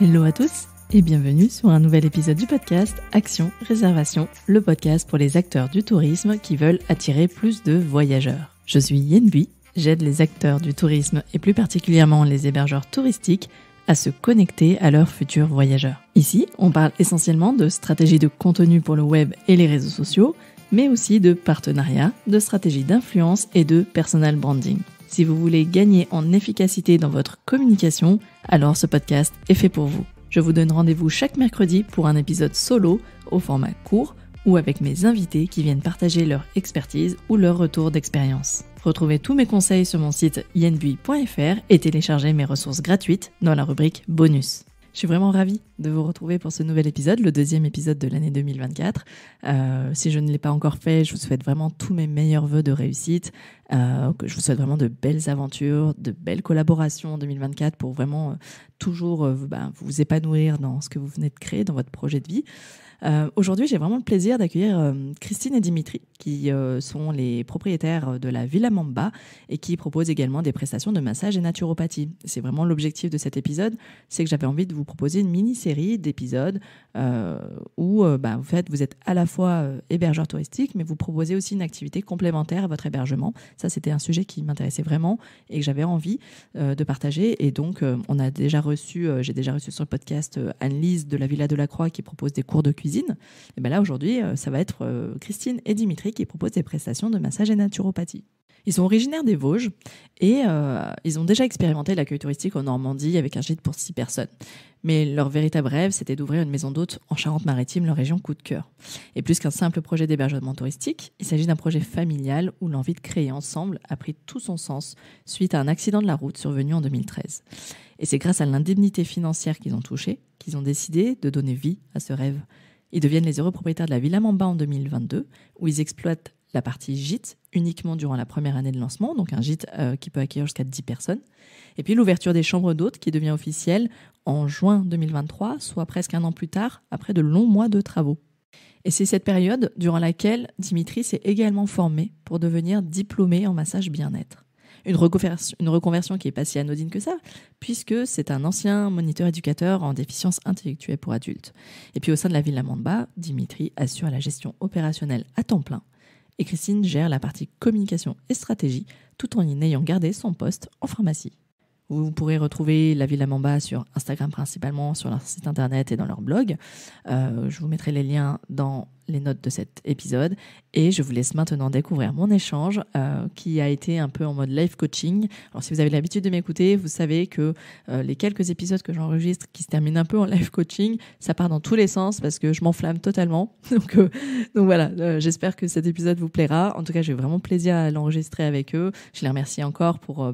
Hello à tous et bienvenue sur un nouvel épisode du podcast Action Réservation, le podcast pour les acteurs du tourisme qui veulent attirer plus de voyageurs. Je suis Yen Bui, j'aide les acteurs du tourisme et plus particulièrement les hébergeurs touristiques à se connecter à leurs futurs voyageurs. Ici, on parle essentiellement de stratégies de contenu pour le web et les réseaux sociaux, mais aussi de partenariats, de stratégies d'influence et de personal branding. Si vous voulez gagner en efficacité dans votre communication, alors ce podcast est fait pour vous. Je vous donne rendez-vous chaque mercredi pour un épisode solo au format court ou avec mes invités qui viennent partager leur expertise ou leur retour d'expérience. Retrouvez tous mes conseils sur mon site yenbui.fr et téléchargez mes ressources gratuites dans la rubrique bonus. Je suis vraiment ravie de vous retrouver pour ce nouvel épisode, le deuxième épisode de l'année 2024. Si je ne l'ai pas encore fait, je vous souhaite vraiment tous mes meilleurs vœux de réussite, que je vous souhaite vraiment de belles aventures, de belles collaborations en 2024 pour vraiment toujours vous épanouir dans ce que vous venez de créer, dans votre projet de vie. Aujourd'hui, j'ai vraiment le plaisir d'accueillir Christine et Dimitri, qui sont les propriétaires de la Villa Mamba et qui proposent également des prestations de massage et naturopathie. C'est vraiment l'objectif de cet épisode, c'est que j'avais envie de vous proposer une mini-série d'épisodes où en fait, vous êtes à la fois hébergeur touristique, mais vous proposez aussi une activité complémentaire à votre hébergement. Ça, c'était un sujet qui m'intéressait vraiment et que j'avais envie de partager. Et donc, j'ai déjà reçu sur le podcast Anne-Lise de la Villa de la Croix qui propose des cours de cuisine. Et là, aujourd'hui, ça va être Christine et Dimitri qui proposent des prestations de massage et naturopathie. Ils sont originaires des Vosges et ils ont déjà expérimenté l'accueil touristique en Normandie avec un gîte pour 6 personnes. Mais leur véritable rêve, c'était d'ouvrir une maison d'hôtes en Charente-Maritime, leur région coup de cœur. Et plus qu'un simple projet d'hébergement touristique, il s'agit d'un projet familial où l'envie de créer ensemble a pris tout son sens suite à un accident de la route survenu en 2013. Et c'est grâce à l'indemnité financière qu'ils ont touchée qu'ils ont décidé de donner vie à ce rêve. Ils deviennent les heureux propriétaires de la Villa Mamba en 2022, où ils exploitent la partie gîte uniquement durant la première année de lancement, donc un gîte qui peut accueillir jusqu'à 10 personnes. Et puis l'ouverture des chambres d'hôtes qui devient officielle en juin 2023, soit presque un an plus tard, après de longs mois de travaux. Et c'est cette période durant laquelle Dimitri s'est également formé pour devenir diplômé en massage bien-être. Une reconversion qui n'est pas si anodine que ça, puisque c'est un ancien moniteur éducateur en déficience intellectuelle pour adultes. Et puis au sein de la Villa Mamba, Dimitri assure la gestion opérationnelle à temps plein et Christine gère la partie communication et stratégie tout en y ayant gardé son poste en pharmacie. Vous pourrez retrouver la Villa Mamba sur Instagram principalement, sur leur site internet et dans leur blog. Je vous mettrai les liens dans les notes de cet épisode et je vous laisse maintenant découvrir mon échange qui a été un peu en mode live coaching. Alors si vous avez l'habitude de m'écouter, vous savez que les quelques épisodes que j'enregistre qui se terminent un peu en live coaching, ça part dans tous les sens parce que je m'enflamme totalement. Donc voilà, j'espère que cet épisode vous plaira. En tout cas, j'ai vraiment plaisir à l'enregistrer avec eux. Je les remercie encore pour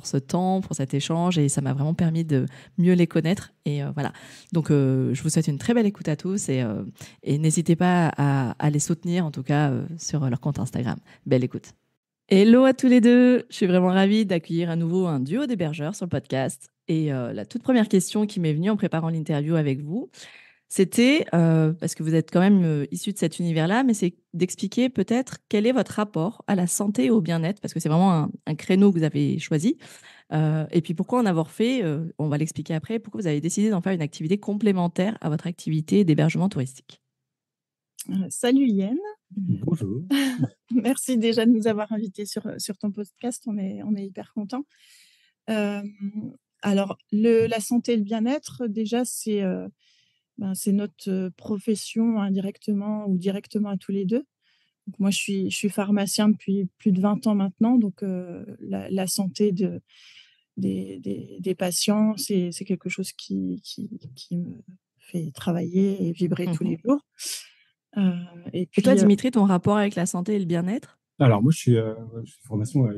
ce temps, pour cet échange et ça m'a vraiment permis de mieux les connaître. Et voilà. Donc je vous souhaite une très belle écoute à tous et n'hésitez pas à les soutenir, en tout cas sur leur compte Instagram. Belle écoute. Hello à tous les deux. Je suis vraiment ravie d'accueillir à nouveau un duo d'hébergeurs sur le podcast. Et la toute première question qui m'est venue en préparant l'interview avec vous, c'était, parce que vous êtes quand même issus de cet univers-là, mais c'est d'expliquer peut-être quel est votre rapport à la santé et au bien-être, parce que c'est vraiment un créneau que vous avez choisi. Et puis pourquoi en avoir fait, on va l'expliquer après, pourquoi vous avez décidé d'en faire une activité complémentaire à votre activité d'hébergement touristique. Salut Yen. Bonjour. Merci déjà de nous avoir invités sur ton podcast, on est hyper contents. Alors, la santé et le bien-être, déjà, c'est notre profession indirectement ou directement à tous les deux. Donc, moi, je suis pharmacien depuis plus de 20 ans maintenant, donc la santé des patients, c'est quelque chose qui me fait travailler et vibrer tous les jours. Et toi, Dimitri, ton rapport avec la santé et le bien-être? Alors, moi, je suis formation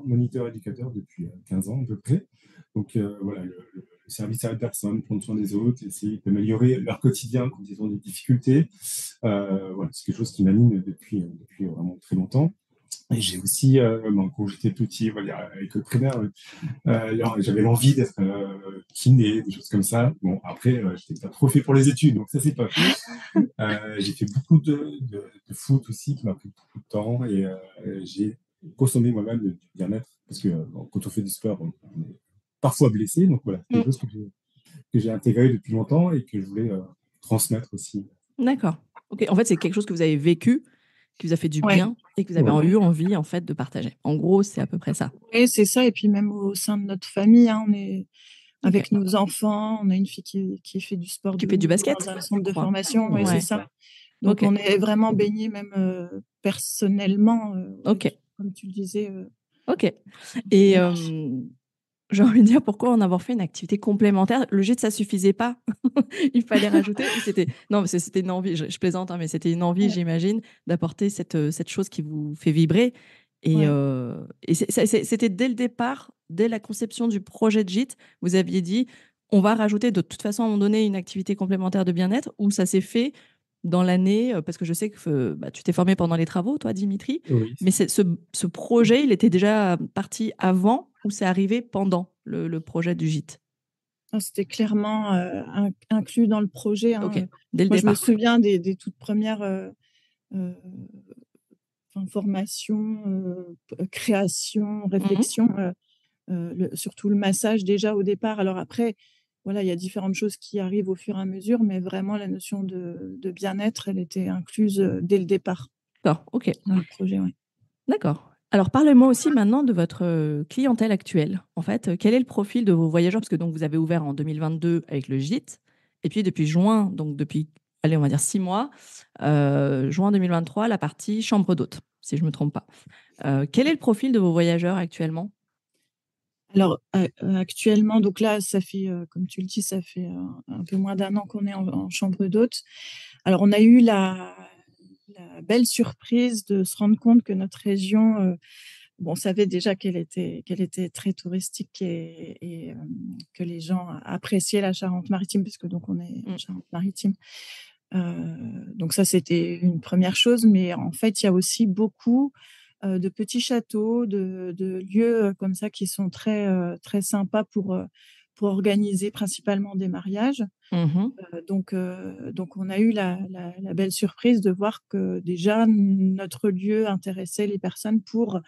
moniteur éducateur depuis 15 ans à peu près. Donc, voilà, le service à la personne, prendre soin des autres, essayer d'améliorer leur quotidien quand ils ont des difficultés. Voilà, c'est quelque chose qui m'anime depuis vraiment très longtemps. Et j'ai aussi, quand j'étais petit, voilà, avec le primaire, j'avais l'envie d'être kiné, des choses comme ça. Bon, après, je n'étais pas trop fait pour les études, donc ça, c'est pas fait. J'ai fait beaucoup de foot aussi, qui m'a pris beaucoup de temps, et j'ai consommé moi-même du bien-être, parce que quand on fait du sport, on est parfois blessé, donc voilà, c'est quelque chose que que j'ai intégré depuis longtemps et que je voulais transmettre aussi. D'accord. Ok. En fait, c'est quelque chose que vous avez vécu, qui vous a fait du Ouais. bien et que vous avez Ouais. eu envie en fait de partager. En gros, c'est à peu près ça. Oui, c'est ça. Et puis même au sein de notre famille, on est Ok. avec nos enfants. On a une fille qui fait du sport Qui de fait du haut niveau basket, dans un je centre de crois. formation. Oui, Ouais. c'est ça. Donc, Ok. on est vraiment baigné même personnellement, Ok. comme tu le disais. Ok. Et j'ai envie de dire, pourquoi en avoir fait une activité complémentaire? Le gîte, ça suffisait pas. Il fallait rajouter. Ou c'était... Non, parce que c'était une envie, je plaisante, hein, mais c'était une envie, Ouais. j'imagine, d'apporter cette chose qui vous fait vibrer. Et, Ouais. et c'était dès le départ, dès la conception du projet de gîte, vous aviez dit, on va rajouter de toute façon à un moment donné une activité complémentaire de bien-être, ou ça s'est fait dans l'année, parce que je sais que tu t'es formé pendant les travaux, toi, Dimitri, Oui. mais ce projet, il était déjà parti avant ou c'est arrivé pendant le projet du gîte? C'était clairement inclus dans le projet. Hein. Ok, dès le Moi, je me départ. souviens des toutes premières formations, création, réflexion, surtout le massage déjà au départ. Alors après, voilà, il y a différentes choses qui arrivent au fur et à mesure, mais vraiment la notion de bien-être, elle était incluse dès le départ D'accord, ok. dans le projet. Ouais. D'accord. Alors, parlez-moi aussi maintenant de votre clientèle actuelle. En fait, quel est le profil de vos voyageurs? Parce que donc, vous avez ouvert en 2022 avec le gîte, et puis depuis juin, donc depuis, allez, on va dire 6 mois, juin 2023, la partie chambre d'hôte, si je ne me trompe pas. Quel est le profil de vos voyageurs actuellement? Alors actuellement, donc là, ça fait, comme tu le dis, ça fait un peu moins d'1 an qu'on est en chambre d'hôte. Alors on a eu la belle surprise de se rendre compte que notre région, bon, on savait déjà qu'elle était très touristique et que les gens appréciaient la Charente-Maritime puisque donc on est en Charente-Maritime. Donc ça, c'était une première chose, mais en fait, il y a aussi beaucoup de petits châteaux, de lieux comme ça qui sont très sympas pour organiser principalement des mariages. Mhm. Donc on a eu la belle surprise de voir que déjà notre lieu intéressait les personnes pour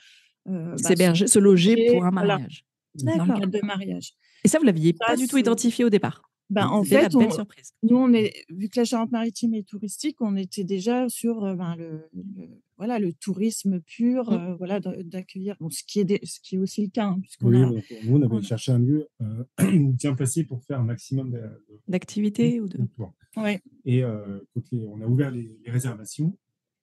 S'héberger, se loger pour un voilà, mariage. dans le D'accord. cadre de mariage. Et ça, vous ne l'aviez Ça, pas du tout c'est identifié au départ. en C'était la fait, belle surprise. nous, vu que la Charente-Maritime est touristique, on était déjà sur voilà, le tourisme pur, voilà, d'accueillir, bon, ce qui est aussi le cas, hein, puisqu'on Oui, a, donc, nous, on avait on cherché un lieu bien placé pour faire un maximum D'activité ou de... tours. ouais, Et quand on a ouvert les réservations,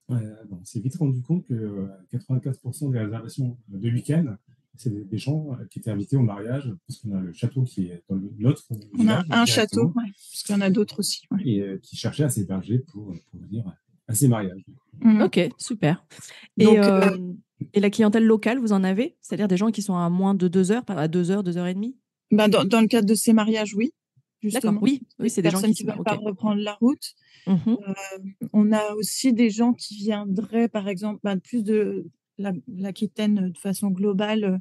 on s'est vite rendu compte que 84% des réservations de week-end, c'est des gens qui étaient invités au mariage, parce qu'on a le château qui est dans notre on a village un château, directement, ouais, parce qu'il y en a d'autres aussi. Ouais. et qui cherchaient à s'héberger pour venir à ces mariages. Ok, super. Et, Donc, et la clientèle locale, vous en avez? C'est-à-dire des gens qui sont à moins de 2 heures, à 2 heures, 2 heures et demie? dans le cadre de ces mariages, oui, D'accord, justement. oui, Des c'est des gens personnes qui qui se... ne veulent pas Ok. reprendre la route. Mhm. On a aussi des gens qui viendraient, par exemple, plus de l'Aquitaine de façon globale,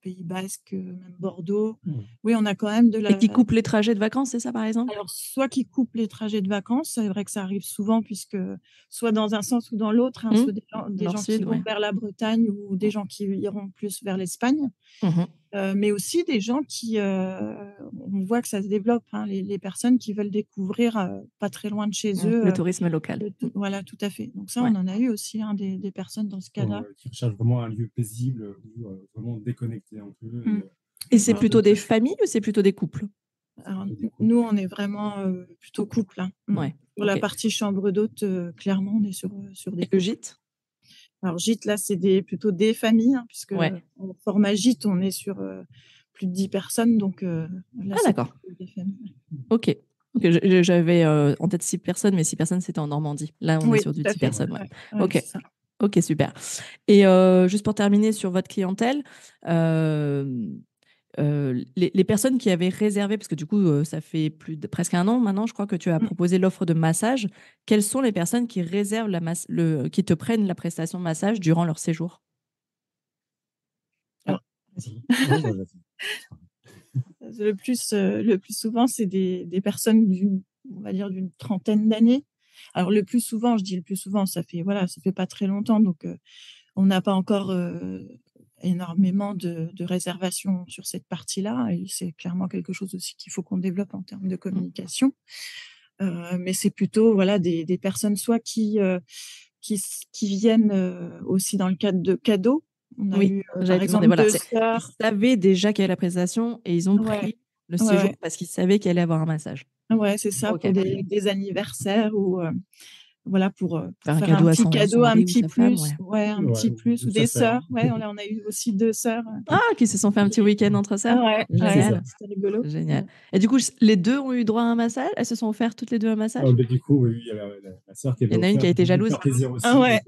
Pays Basque, même Bordeaux. Oui, on a quand même de Et qui la... coupent les trajets de vacances, c'est ça, par exemple? Alors, soit qui coupent les trajets de vacances, c'est vrai que ça arrive souvent, puisque soit dans un sens ou dans l'autre, hein, soit des gens qui Nord-Sud, vont ouais. vers la Bretagne ou des gens qui iront plus vers l'Espagne. Mhm. Mais aussi des gens qui, on voit que ça se développe, hein, les personnes qui veulent découvrir pas très loin de chez eux. Le tourisme local. Voilà, tout à fait. Donc ça, Ouais. on en a eu aussi, hein, des personnes dans ce cas-là. Qui recherchent vraiment un lieu paisible où vraiment déconnecter un peu. Et c'est plutôt des familles ou c'est plutôt des couples? Alors, nous, on est vraiment plutôt couple. Hein. Ouais. Pour la partie chambre d'hôte, clairement, on est sur des Et le couples. gîte? Alors, gîte, là, c'est plutôt des familles, hein, puisque en format gîte, on est sur plus de 10 personnes. Donc, là, c'est d'accord. des familles. Ok. J'avais en tête 6 personnes, mais 6 personnes, c'était en Normandie. Là, on est sur du 10 personnes. Ouais. Ok. Ça. Ok, super. Et juste pour terminer sur votre clientèle, les personnes qui avaient réservé, parce que du coup, ça fait presque 1 an maintenant, je crois que tu as proposé l'offre de massage. Quelles sont les personnes qui réservent qui te prennent la prestation de massage durant leur séjour? Alors, le plus souvent, c'est des personnes on va dire d'une trentaine d'années. Alors le plus souvent, je dis le plus souvent, ça fait pas très longtemps, donc on n'a pas encore énormément de réservations sur cette partie-là et c'est clairement quelque chose aussi qu'il faut qu'on développe en termes de communication. Mais c'est plutôt voilà, des personnes soit qui viennent aussi dans le cadre de cadeaux. On a eu, par exemple, voilà, 2 ils sœurs. savaient déjà qu'il y avait la prestation et ils ont Ouais, pris le ouais, séjour ouais. parce qu'ils savaient qu'il allait avoir un massage. Ouais, c'est ça, Ok. pour des anniversaires ou voilà, pour Faire un faire un cadeau à petit son cadeau, un mari ou petit sa femme, plus. ouais. Ouais, un Ouais, petit plus ou ça des fait. sœurs. Ouais, on a eu aussi 2 sœurs. Ah, qui se sont fait un petit week-end entre sœurs. Ouais, C'est ça. Génial, c'était rigolo. génial. Et du coup, les deux ont eu droit à un massage? Elles se sont offertes toutes les deux un massage? Ben, du coup, oui, il y a la sœur qui Il avait y en a une qui offert, a qui été voulait me jalouse. faire plaisir Ah aussi. ouais,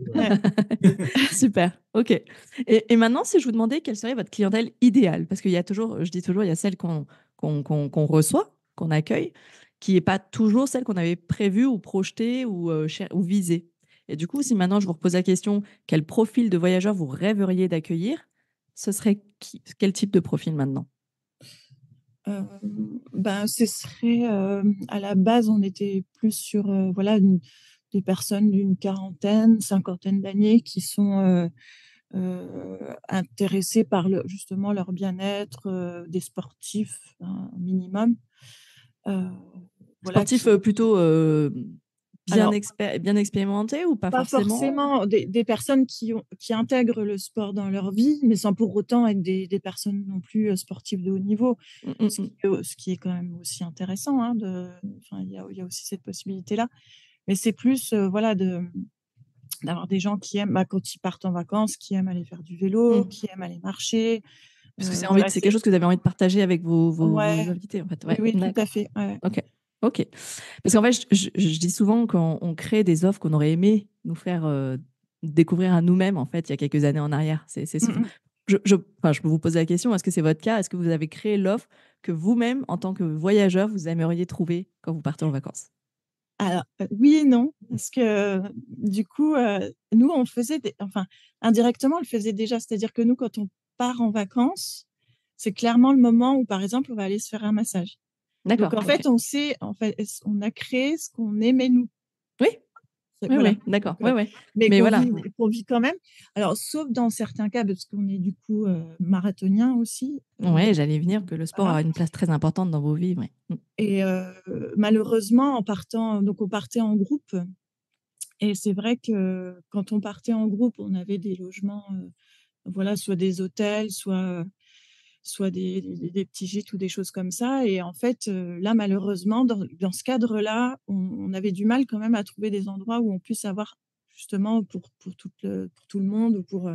Donc, ouais. Super, ok. Et maintenant, si je vous demandais quelle serait votre clientèle idéale, parce qu'il y a toujours, je dis toujours, il y a celle qu'on reçoit, qu'on accueille, qui n'est pas toujours celle qu'on avait prévue ou projetée ou visée. Et du coup, si maintenant je vous repose la question, quel profil de voyageur vous rêveriez d'accueillir, ce serait quel type de profil maintenant? Ben, ce serait, à la base, on était plus sur voilà, des personnes d'une quarantaine, cinquantaine d'années qui sont intéressées par justement leur bien-être, des sportifs, un minimum. Euh, voilà, Sportif plutôt alors, bien expérimenté ou pas pas forcément? forcément des personnes qui intègrent le sport dans leur vie, mais sans pour autant être des personnes non plus sportives de haut niveau. Mm, mm, Ce mm. ce qui est quand même aussi intéressant, hein, enfin, il y a aussi cette possibilité-là. Mais c'est plus, voilà, d'avoir des gens qui aiment, bah, quand ils partent en vacances, qui aiment aller faire du vélo, Mm. qui aiment aller marcher. Puisque Voilà, c'est quelque chose que vous avez envie de partager avec vos ouais, invités, en fait. oui, Ouais, oui, tout à d'accord. fait. Ouais. Ok. Ok. Parce qu'en fait, je dis souvent qu'on crée des offres qu'on aurait aimé nous faire découvrir à nous-mêmes, en fait, il y a quelques années en arrière. C'est Mm, souvent. mm. Enfin, je peux vous poser la question, est-ce que c'est votre cas? Est-ce que vous avez créé l'offre que vous-même, en tant que voyageur, vous aimeriez trouver quand vous partez en vacances? Alors, oui et non, parce que du coup, nous, on faisait enfin, indirectement, on le faisait déjà. C'est-à-dire que nous, quand on part en vacances, c'est clairement le moment où, par exemple, on va aller se faire un massage. Donc, D'accord. en Ok. fait, on a créé ce qu'on aimait nous. Oui. Oui, Voilà. oui. D'accord. Donc, Oui, oui. mais Mais voilà. qu'on vit quand même. Alors, sauf dans certains cas, parce qu'on est du coup marathonien aussi. Ouais, j'allais venir que le sport Voilà. a une place très importante dans vos vies. Ouais. Mm. Et malheureusement, donc on partait en groupe. Et c'est vrai que quand on partait en groupe, on avait des logements, voilà, soit des hôtels, soit des petits gîtes ou des choses comme ça. Et en fait, là, malheureusement, dans ce cadre-là, on avait du mal quand même à trouver des endroits où on puisse avoir justement pour tout le monde ou pour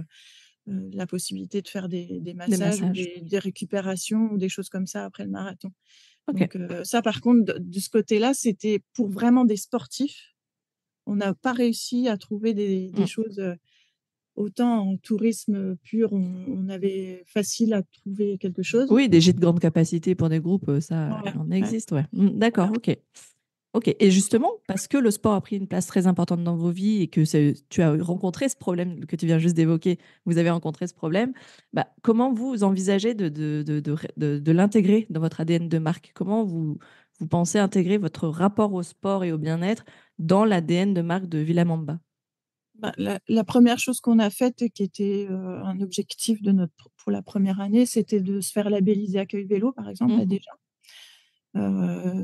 la possibilité de faire des Des massages ou massages. des récupérations ou des choses comme ça après le marathon. Ok. Donc ça, par contre, de ce côté-là, c'était pour vraiment des sportifs. On n'a pas réussi à trouver des Mm. choses, autant en tourisme pur, on avait facile à trouver quelque chose. Oui, des jets de grande capacité pour des groupes, ça, Ouais, il en ouais, existe, ouais. D'accord, voilà. ok. Ok. Et justement, parce que le sport a pris une place très importante dans vos vies et que tu as rencontré ce problème que tu viens juste d'évoquer, vous avez rencontré ce problème, bah, comment vous envisagez de l'intégrer dans votre ADN de marque? Comment vous pensez intégrer votre rapport au sport et au bien-être dans l'ADN de marque de Villamamba? Bah, la 1re chose qu'on a faite et qui était, un objectif pour la première année, c'était de se faire labelliser Accueil Vélo, par exemple, là, Mhm. déjà.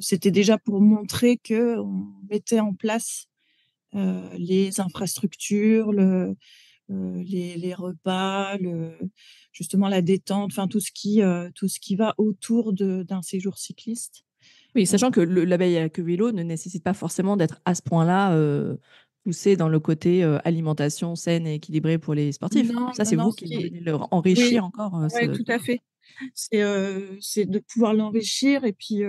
C'était déjà pour montrer qu'on mettait en place, les infrastructures, les repas, justement la détente, enfin tout ce qui va autour d'un séjour cycliste. Oui, Heu, sachant que le label à queue vélo ne nécessite pas forcément d'être à ce point-là poussé dans le côté alimentation saine et équilibrée pour les sportifs. non, Ça, non, c'est non, vous ce qui qui est venez leur oui, enrichir encore ouais, tout à fait. C'est de pouvoir l'enrichir et puis,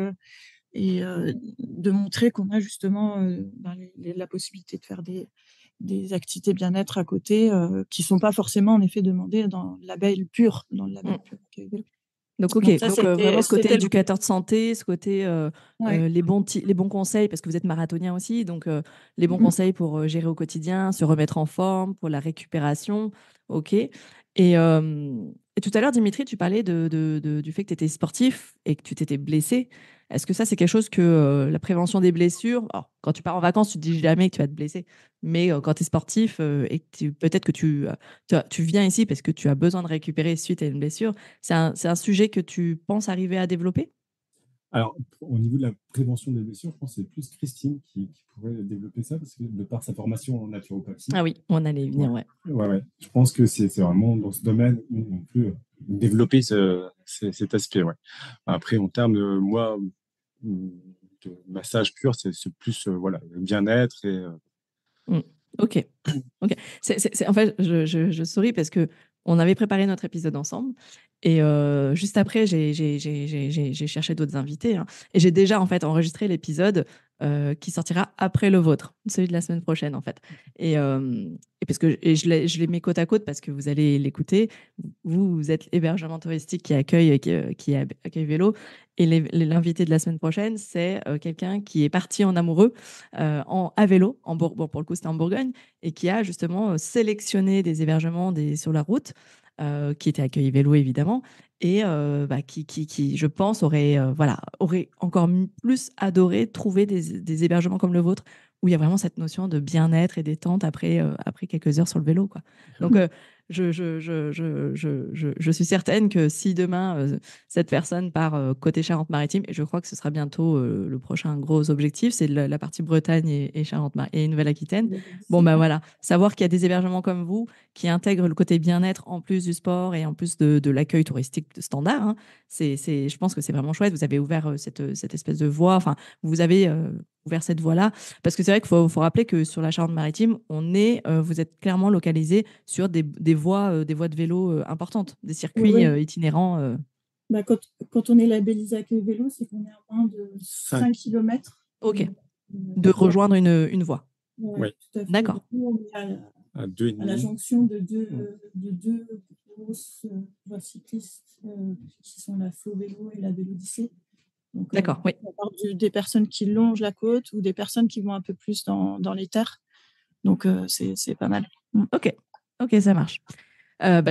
de montrer qu'on a justement, ben, la possibilité de faire des activités bien-être à côté, qui sont pas forcément en effet demandées dans le label Mm. pur Accueil Vélo. Donc, ok. Donc ça, Donc, vraiment ce côté c'était le éducateur de santé, ce côté ouais. les bons conseils, parce que vous êtes marathonien aussi, donc les bons Mmh. conseils pour gérer au quotidien, se remettre en forme, pour la récupération. Ok. Et Et tout à l'heure, Dimitri, tu parlais du fait que tu étais sportif et que tu t'étais blessé. Est-ce que ça, c'est quelque chose que la prévention des blessures, alors, quand tu pars en vacances, tu te dis jamais que tu vas te blesser, mais quand tu es sportif et que peut-être que tu viens ici parce que tu as besoin de récupérer suite à une blessure, c'est un sujet que tu penses arriver à développer? Alors, au niveau de la prévention des blessures, je pense que c'est plus Christine qui pourrait développer ça, parce que de par sa formation en naturopathie, Ah oui, on allait y ouais, venir, ouais. ouais. Je pense que c'est vraiment dans ce domaine où on peut développer cet aspect. Ouais. Après, en termes de moi, de massage pur, c'est plus voilà, le bien-être et Mm. Ok. Ok. En fait, je souris parce que on avait préparé notre épisode ensemble et juste après, j'ai cherché d'autres invités, hein, et j'ai déjà en fait enregistré l'épisode qui sortira après le vôtre, celui de la semaine prochaine en fait. Et parce que je les mets côte à côte parce que vous allez l'écouter. Vous êtes l'hébergement touristique qui accueille vélo et l'invité de la semaine prochaine, c'est quelqu'un qui est parti en amoureux à vélo, bon, pour le coup c'était en Bourgogne, et qui a justement sélectionné des hébergements sur la route, qui étaient accueillis vélo évidemment, et qui, je pense, aurait encore plus adoré trouver des hébergements comme le vôtre, où il y a vraiment cette notion de bien-être et détente après quelques heures sur le vélo, quoi. Donc, je suis certaine que si demain, cette personne part côté Charente-Maritime, et je crois que ce sera bientôt le prochain gros objectif, c'est la partie Bretagne et et Nouvelle-Aquitaine. Bon, bah voilà, savoir qu'il y a des hébergements comme vous qui intègrent le côté bien-être en plus du sport et en plus de l'accueil touristique standard, hein, je pense que c'est vraiment chouette. Vous avez ouvert cette espèce de voie, enfin, vous avez ouvert cette voie-là, parce que c'est vrai qu'il faut rappeler que sur la Charente-Maritime, vous êtes clairement localisé sur des voies de vélo importantes, des Oui, circuits oui. itinérants. Bah, quand on est labellisé accueil vélo, c'est qu'on est à moins de 5 kilomètres Ok, de d'une voie. rejoindre une voie. oui, Tout à fait. D'accord. Nous, on est à deux et à la demi. jonction de deux grosses voies cyclistes qui sont la Flo Vélo et la Vélodyssée. Donc, D'accord, oui. on part des personnes qui longent la côte ou des personnes qui vont un peu plus dans les terres. Donc, c'est pas mal. Ok, ok, ça marche.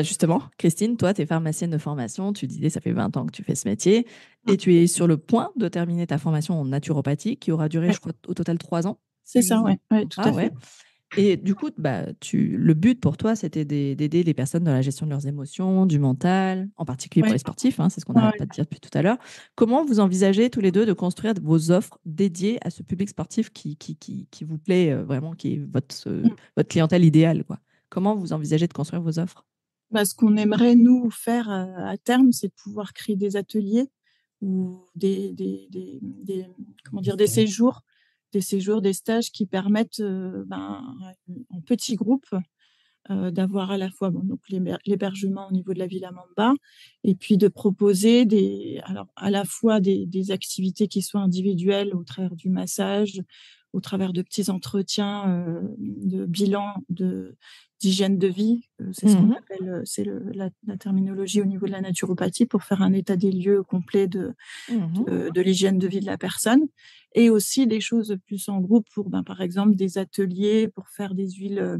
Justement, Christine, toi, tu es pharmacienne de formation. Tu disais, ça fait 20 ans que tu fais ce métier et tu es sur le point de terminer ta formation en naturopathie qui aura duré, Ouais. je crois, au total 3 ans. C'est ça, oui, tout à ouais. fait. Et du coup, le but pour toi, c'était d'aider les personnes dans la gestion de leurs émotions, du mental, en particulier pour Ouais. les sportifs, hein, c'est ce qu'on Ouais. n'arrête pas de dire depuis tout à l'heure. Comment vous envisagez tous les deux de construire vos offres dédiées à ce public sportif qui vous plaît vraiment, qui est votre clientèle idéale, quoi? Comment vous envisagez de construire vos offres? Ce qu'on aimerait, nous, faire à terme, c'est de pouvoir créer des ateliers ou comment dire, des séjours, des stages qui permettent en petits groupes d'avoir à la fois donc l'hébergement au niveau de la Villa Mamba et puis de proposer alors à la fois des activités qui soient individuelles au travers du massage, au travers de petits entretiens de bilan d'hygiène de vie. C'est ce qu'on appelle, c'est la terminologie au niveau de la naturopathie pour faire un état des lieux complet de l'hygiène de vie de la personne, et aussi des choses plus en groupe pour, par exemple, des ateliers pour faire des huiles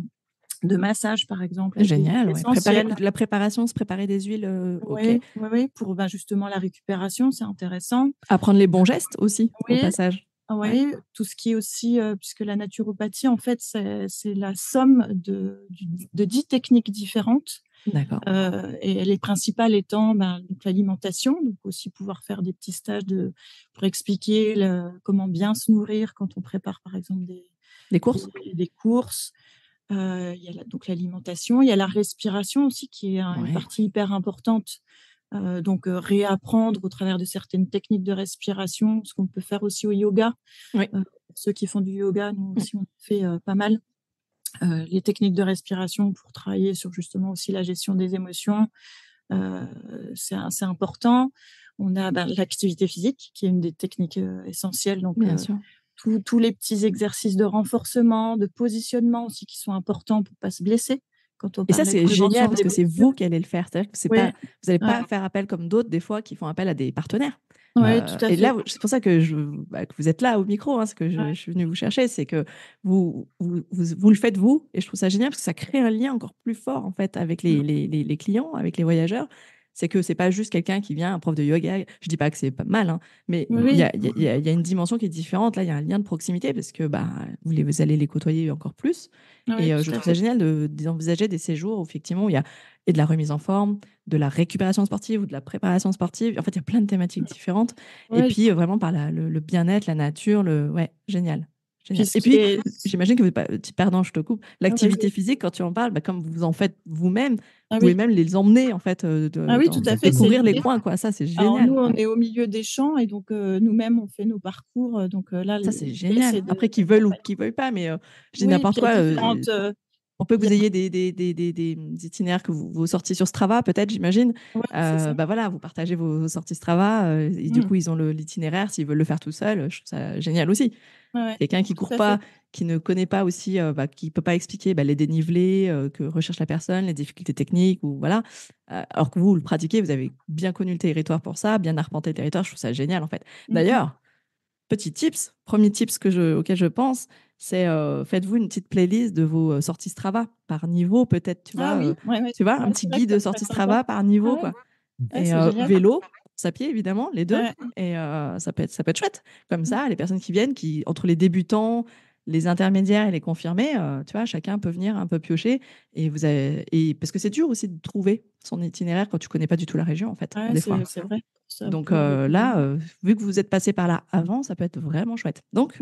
de massage, par exemple, avec des huiles Génial, ouais. essentielles. La préparation, se préparer des huiles, ok. Oui, pour justement la récupération, c'est intéressant. Apprendre les bons gestes aussi, au Oui, passage. Ouais. tout ce qui est aussi, puisque la naturopathie, en fait, c'est la somme de 10 techniques différentes. D'accord. Et les principales étant donc l'alimentation, donc aussi pouvoir faire des petits stages pour expliquer comment bien se nourrir quand on prépare, par exemple, des courses. Des courses. Il y a donc l'alimentation, il y a la respiration aussi qui est une partie hyper importante. Donc réapprendre au travers de certaines techniques de respiration, ce qu'on peut faire aussi au yoga. Oui. Pour ceux qui font du yoga, nous aussi on fait pas mal les techniques de respiration pour travailler sur justement aussi la gestion des émotions. C'est important. On a l'activité physique qui est une des techniques essentielles. Donc bien sûr. Tous les petits exercices de renforcement, de positionnement aussi qui sont importants pour ne pas se blesser. Quand on et ça, parlait de c'est génial prévention parce que des c'est blessures. vous qui allez le faire. C'est-à-dire que vous n'allez pas faire appel comme d'autres, des fois, qui font appel à des partenaires. Oui, tout à et fait. là, c'est pour ça que vous êtes là au micro, hein, ce que je suis venue vous chercher, c'est que vous le faites vous, et je trouve ça génial parce que ça crée un lien encore plus fort en fait avec les clients, avec les voyageurs. c'est que c'est pas juste quelqu'un qui vient, un prof de yoga. Je dis pas que c'est pas mal, hein, mais il Oui. y a une dimension qui est différente. Là, il y a un lien de proximité parce que vous allez les côtoyer encore plus. Ouais, Et tout je à trouve ça fait. génial d'envisager des séjours où effectivement il y a et de la remise en forme, de la récupération sportive ou de la préparation sportive. En fait, il y a plein de thématiques différentes. Et Ouais. puis vraiment par le bien-être, la nature, ouais, génial. Puis Génial. ce Et qui puis, est... j'imagine que pardon, je te coupe. Ah, L'activité vas-y. physique, quand tu en parles, comme vous en faites vous-même, vous Ah pouvez oui. même les emmener en fait, Ah oui, tout à fait, c'est découvrir les l'idée. coins, quoi. Ça, c'est Alors nous, génial. on est au milieu des champs et donc nous-mêmes, on fait nos parcours. Donc là, Ça, c'est l'idée, génial. c'est Après, qu'ils veulent ou qu'ils veuillent pas, mais je dis Oui, n'importe puis il y a quoi. différentes... Pour peu que il y vous a... ayez des itinéraires que vous sortiez sur Strava, peut-être, j'imagine. Ouais, c'est ça. Voilà, vous partagez vos sorties Strava et du coup, ils ont l'itinéraire. S'ils veulent le faire tout seul, je trouve ça génial aussi. Ouais, Quelqu'un qui tout court à pas, fait. qui ne connaît pas aussi, qui peut pas expliquer les dénivelés que recherche la personne, les difficultés techniques ou voilà. Alors que vous le pratiquez, vous avez bien connu le territoire pour ça, bien arpenté le territoire. Je trouve ça génial en fait. Mhm. D'ailleurs, petit tips, premier tips auquel je pense, c'est faites-vous une petite playlist de vos sorties Strava par niveau, peut-être, Ah oui, ouais, ouais. tu vois, un Ouais, petit c'est vrai que guide ça de pourrait sorties être sympa. Strava par Ah niveau, ouais, quoi. ouais, Et c'est génial. vélo, course à pied, évidemment, les deux. Ouais. Et ça peut être chouette. Comme ça, les personnes qui viennent, entre les débutants, les intermédiaires et les confirmés, tu vois, chacun peut venir un peu piocher. Et parce que c'est dur aussi de trouver son itinéraire quand tu connais pas du tout la région, en fait, Ouais, des fois. c'est vrai. Ça va Donc pouvoir le là, combiner. vu que vous êtes passé par là avant, ça peut être vraiment chouette. Donc,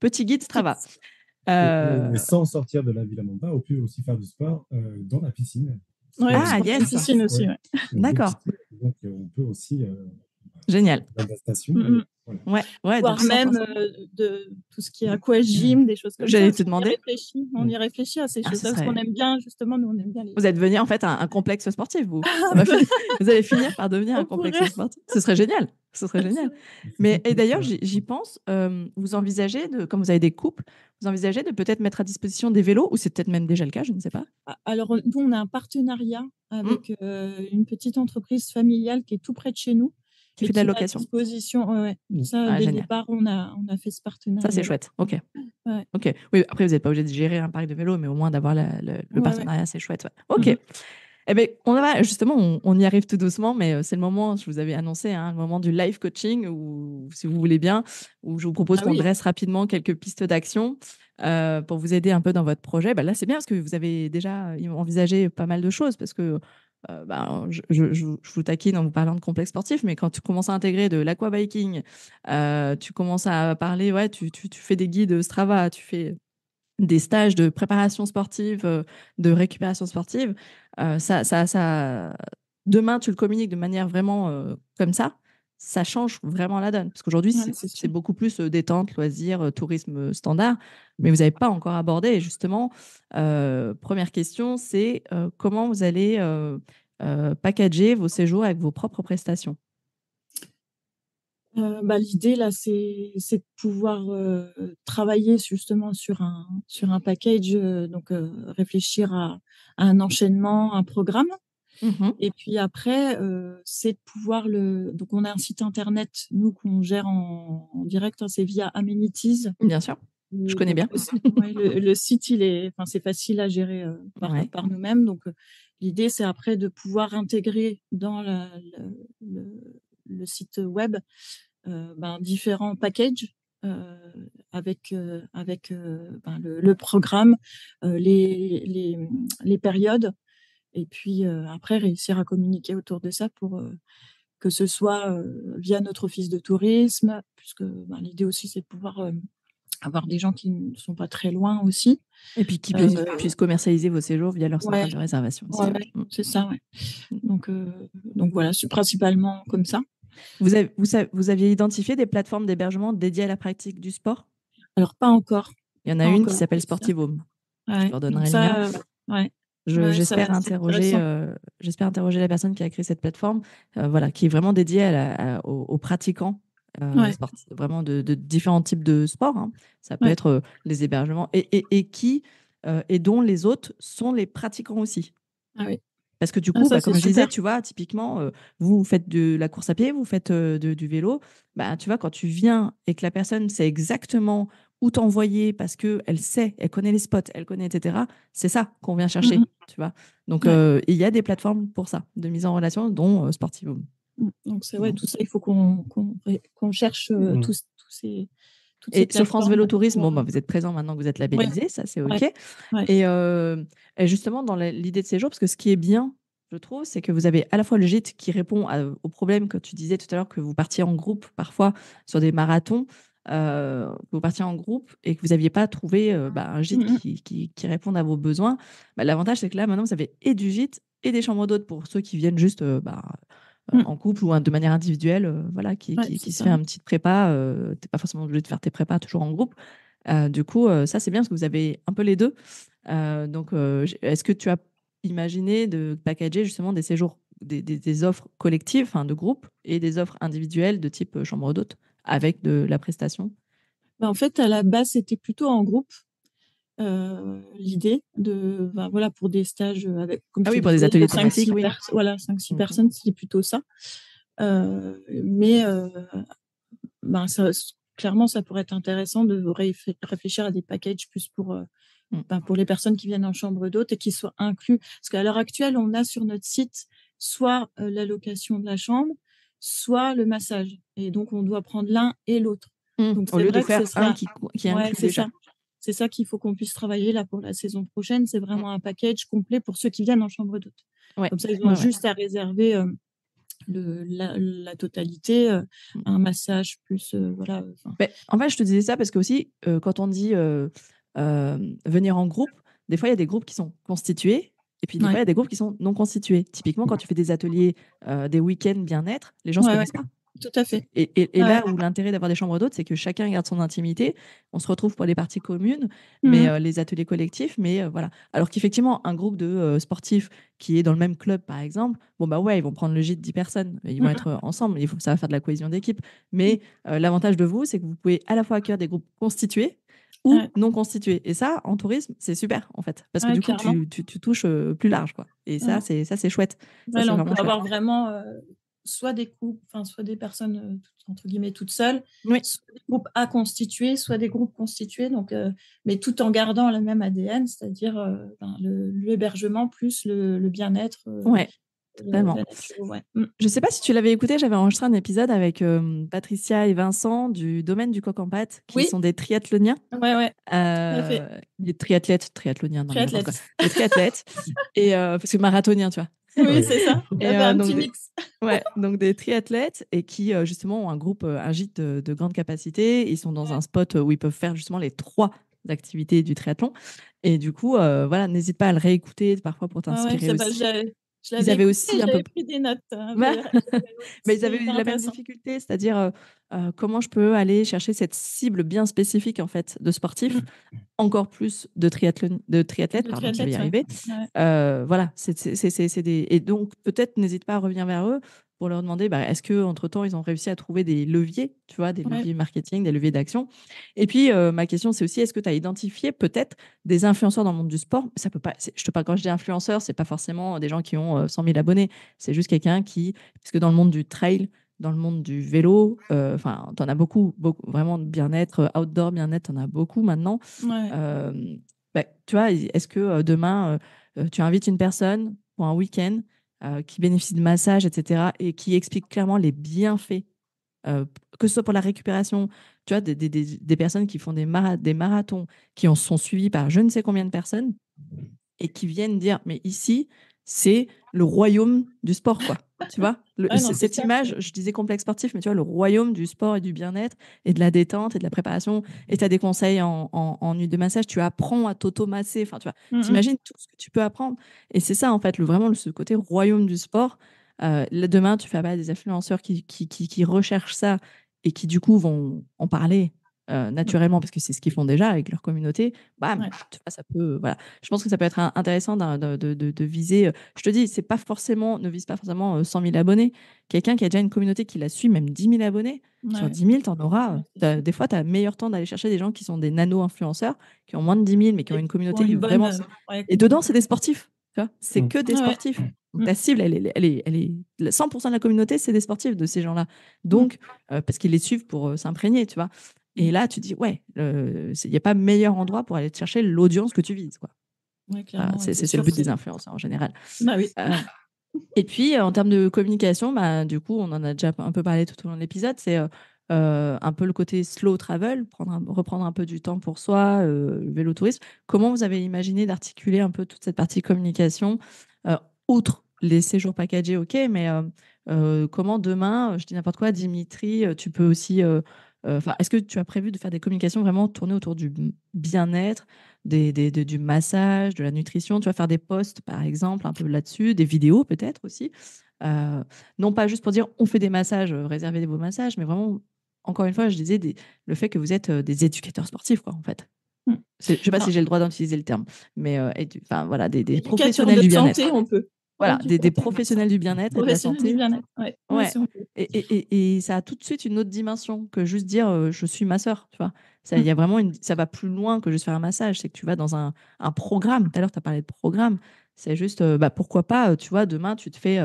petit guide Strava. Tips. Et Euh, sans sortir de la Villa Mamba, on peut aussi faire du sport dans la piscine. Ouais, parce Ah, qu'on a une yes, piscine aussi. Ouais, Ouais. deux d'accord, petites, donc on peut aussi génial. dans la station. Mm, mm. Voilà. Ouais, donc Voire sans même forcément. de tout ce qui est aquagym, des choses comme ça. J'allais Parce te qu'on y demander. réfléchit. On y réfléchit à ces Ah, ce choses-là parce qu'on serait. aime bien, justement, nous, on aime bien les... Vous êtes devenu en fait un complexe sportif, vous. Ça Un va peu, finir. Vous allez finir par devenir un on complexe pourrait. sportif. Ce serait génial. Ce serait génial. Mais et Plus, d'ailleurs, j'y pense. Vous envisagez comme vous avez des couples, vous envisagez de peut-être mettre à disposition des vélos, ou c'est peut-être même déjà le cas, je ne sais pas. Alors, nous, on a un partenariat Hmm. avec une petite entreprise familiale qui est tout près de chez nous Qui et fait de la qui met à location. disposition. Ça, Ah, dès le génial. départ, on a fait ce Ça, c'est partenariat-là. chouette. Ok. Ouais, Ok. Oui, après, vous n'êtes pas obligé de gérer un parc de vélos, mais au moins d'avoir le ouais, ouais. partenariat, c'est chouette. Ouais. Ok. Mhm. Eh ben, justement, on y arrive tout doucement, mais c'est le moment, je vous avais annoncé, hein, le moment du live coaching, ou si vous voulez bien, où je vous propose Ah qu'on oui. dresse rapidement quelques pistes d'action pour vous aider un peu dans votre projet. Là, c'est bien parce que vous avez déjà envisagé pas mal de choses, parce que je vous taquine en vous parlant de complexe sportif, mais quand tu commences à intégrer de l'aquabiking, tu commences à parler, ouais, tu fais des guides Strava, tu fais des stages de préparation sportive, de récupération sportive, demain, tu le communiques de manière vraiment comme ça change vraiment la donne. Parce qu'aujourd'hui, Ouais, c'est c'est sûr. beaucoup plus détente, loisirs, tourisme standard, mais vous n'avez pas encore abordé. Et justement, première question, c'est comment vous allez packager vos séjours avec vos propres prestations. L'idée, là, c'est de pouvoir travailler justement sur un package, donc réfléchir à un enchaînement, un programme. Mhm. Et puis après, c'est de pouvoir Donc, on a un site internet, nous, qu'on gère en direct, hein, c'est via Amenities. Bien sûr, je connais Donc, bien. le site, c'est facile à gérer Ouais. par nous-mêmes. Donc, l'idée, c'est après de pouvoir intégrer dans le site web différents packages avec le programme, les périodes, et puis après réussir à communiquer autour de ça pour que ce soit via notre office de tourisme, puisque l'idée aussi c'est de pouvoir avoir des gens qui ne sont pas très loin aussi. Et puis qui Euh, puissent commercialiser vos séjours via leur ouais, centrale de réservation aussi. ouais, Ouais. ouais, c'est ça, ouais. Donc voilà, c'est principalement comme ça. Vous aviez identifié des plateformes d'hébergement dédiées à la pratique du sport? Alors pas encore. Il y en a Pas une qui encore. s'appelle Sportivome. Je Ouais, leur donc donnerai le lien. ça, ouais. J'espère C'est interroger, intéressant. la personne qui a créé cette plateforme, voilà, qui est vraiment dédiée aux pratiquants Ouais, vraiment de différents types de sports, hein. Ça peut ouais. être les hébergements et dont les hôtes sont les pratiquants aussi. Ah oui. Parce que du Ah, coup, ça, c'est comme je disais, super. tu vois, typiquement, vous faites de la course à pied, vous faites du vélo. Tu vois, quand tu viens et que la personne sait exactement ou t'envoyer parce qu'elle sait, elle connaît les spots, elle connaît, etc. C'est ça qu'on vient chercher, tu vois. Donc, il y a des plateformes pour ça, de mise en relation, dont Sportivoom. Donc, c'est tout ça, il faut qu'on cherche tous ces toutes ces Et sur France Vélo Tourisme, pour, vous êtes présent maintenant que vous êtes labellisé, ça c'est OK. Ouais. Et justement, dans l'idée de séjour, parce que ce qui est bien, je trouve, c'est que vous avez à la fois le gîte qui répond au problème que tu disais tout à l'heure, que vous partiez en groupe parfois sur des marathons, vous partiez en groupe et que vous n'aviez pas trouvé un gîte qui réponde à vos besoins. L'avantage, c'est que là, maintenant, vous avez et du gîte et des chambres d'hôtes pour ceux qui viennent juste en couple ou de manière individuelle, qui se fait un petit prépa. Tu n'es pas forcément obligé de faire tes prépas toujours en groupe. Du coup, ça, c'est bien parce que vous avez un peu les deux. Donc, est-ce que tu as imaginé de packager justement des séjours, des offres collectives, de groupe, et des offres individuelles de type chambre d'hôte avec de la prestation? En fait, à la base, c'était plutôt en groupe. L'idée pour des stages avec, comme pour des ateliers thématiques, 5-6 personnes, c'est plutôt ça. Mais clairement, ça pourrait être intéressant de réfléchir à des packages plus pour les personnes qui viennent en chambre d'hôte et qui soient inclus. Parce qu'à l'heure actuelle, on a sur notre site soit la location de la chambre, soit le massage. Et donc, on doit prendre l'un et l'autre. Donc, au lieu de faire un qui inclut déjà. C'est ça qu'il faut qu'on puisse travailler là pour la saison prochaine. C'est vraiment un package complet pour ceux qui viennent en chambre d'hôte. Comme ça, ils ont juste à réserver la totalité, un massage plus en fait, je te disais ça parce que aussi, quand on dit venir en groupe, des fois, il y a des groupes qui sont constitués. Et puis, des fois, il y a des groupes qui sont non constitués. Typiquement, quand tu fais des ateliers, des week-ends bien-être, les gens ne se connaissent pas. Tout à fait. Et là où l'intérêt d'avoir des chambres d'hôtes, c'est que chacun garde son intimité. On se retrouve pour les parties communes, mais les ateliers collectifs. Mais voilà. Alors qu'effectivement, un groupe de sportifs qui est dans le même club, par exemple, ils vont prendre le gîte 10 personnes. Ils vont être ensemble. Ça va faire de la cohésion d'équipe. Mais l'avantage de vous, c'est que vous pouvez à la fois accueillir des groupes constitués ou non constitués. Et ça, en tourisme, c'est super, en fait. Parce que du coup, tu touches plus large, quoi. Et ça, c'est chouette. Ça, c'est on vraiment peut chouette. avoir vraiment soit des couples, soit des personnes entre guillemets toutes seules, soit des groupes à constituer, soit des groupes constitués, donc, mais tout en gardant le même ADN, c'est-à-dire l'hébergement plus le bien-être. Totalement. Je ne sais pas si tu l'avais écouté, j'avais enregistré un épisode avec Patricia et Vincent du domaine du coq en pâte, qui sont des triathloniens. Des triathloniens, non, des triathlètes. Et parce que marathoniens, tu vois. Oui, c'est ça. Il y avait un petit mix. Donc des triathlètes et qui justement ont un gîte de grande capacité. Ils sont dans un spot où ils peuvent faire justement les 3 activités du triathlon. Et du coup, n'hésite pas à le réécouter parfois pour t'inspirer aussi. Ils avaient aussi pris des notes. Mais ils avaient eu la même difficulté, c'est-à-dire comment je peux aller chercher cette cible bien spécifique en fait de sportifs, encore plus de triathlètes, pardon, je vais y arriver. Et donc peut-être n'hésite pas à revenir vers eux pour leur demander est-ce que entre temps ils ont réussi à trouver des leviers, tu vois, des leviers marketing, des leviers d'action. Et puis ma question c'est aussi, est-ce que tu as identifié peut-être des influenceurs dans le monde du sport? Ça peut pas, je te parle, quand je dis influenceur, c'est pas forcément des gens qui ont 100 000 abonnés, c'est juste quelqu'un parce que dans le monde du trail, dans le monde du vélo, tu en as beaucoup, vraiment de bien-être, outdoor bien-être, tu en as beaucoup maintenant. Tu vois, est-ce que demain, tu invites une personne pour un week-end qui bénéficie de massage, etc., et qui explique clairement les bienfaits, que ce soit pour la récupération, tu vois, des personnes qui font des marathons, qui sont suivis par je ne sais combien de personnes, et qui viennent dire, mais ici, c'est le royaume du sport, quoi. Tu vois, cette image, je disais complexe sportif, mais tu vois, le royaume du sport et du bien-être et de la détente et de la préparation. Et tu as des conseils en nuit de massage, tu apprends à t'automasser. Enfin, tu vois, t'imagines tout ce que tu peux apprendre. Et c'est ça, en fait, vraiment ce côté royaume du sport. Demain, tu fais appel à des influenceurs qui recherchent ça et qui, du coup, vont en parler naturellement, parce que c'est ce qu'ils font déjà avec leur communauté. Ça peut, voilà. Je pense que ça peut être intéressant de viser. Je te dis, ne vise pas forcément 100 000 abonnés. Quelqu'un qui a déjà une communauté qui la suit, même 10 000 abonnés, sur 10 000, tu en auras. Des fois, tu as meilleur temps d'aller chercher des gens qui sont des nano-influenceurs, qui ont moins de 10 000, mais qui ont une communauté vraiment. Et dedans, c'est des sportifs. C'est que des sportifs. Donc, ta cible, elle est 100% de la communauté, c'est des sportifs de ces gens-là. Donc, parce qu'ils les suivent pour s'imprégner, tu vois. Et là, tu dis, ouais, il n'y a pas meilleur endroit pour aller te chercher l'audience que tu vises, quoi. Ouais, clairement, C'est c'est le sûr, but des influenceurs en général. Bah oui. Et puis, en termes de communication, bah, du coup, on en a déjà un peu parlé tout au long de l'épisode, c'est un peu le côté slow travel, reprendre un peu du temps pour soi, le vélo-tourisme. Comment vous avez imaginé d'articuler un peu toute cette partie communication, outre les séjours packagés, ok, mais comment demain, je dis n'importe quoi, Dimitri, tu peux aussi... est-ce que tu as prévu de faire des communications vraiment tournées autour du bien-être, du massage, de la nutrition? Tu vas faire des posts, par exemple, un peu là-dessus, des vidéos peut-être aussi. Euh, non pas juste pour dire on fait des massages, réservez vos massages, mais vraiment, encore une fois, je disais le fait que vous êtes des éducateurs sportifs, quoi, en fait. Mm. Je ne sais pas si Alors, j'ai le droit d'utiliser le terme, mais voilà, des éducateur professionnels de du bien-être. santé, on peut. Voilà, des Éducateur de professionnels santé. du bien-être et de la Professionnel du santé. bien-être, ouais. Ouais, Ouais. ça, on peut. Et ça a tout de suite une autre dimension que juste dire je suis masseur, tu vois. Ça, y a vraiment ça va plus loin que juste faire un massage. C'est que tu vas dans un programme. Tout à l'heure, tu as parlé de programme. C'est juste, pourquoi pas, tu vois, demain, tu te fais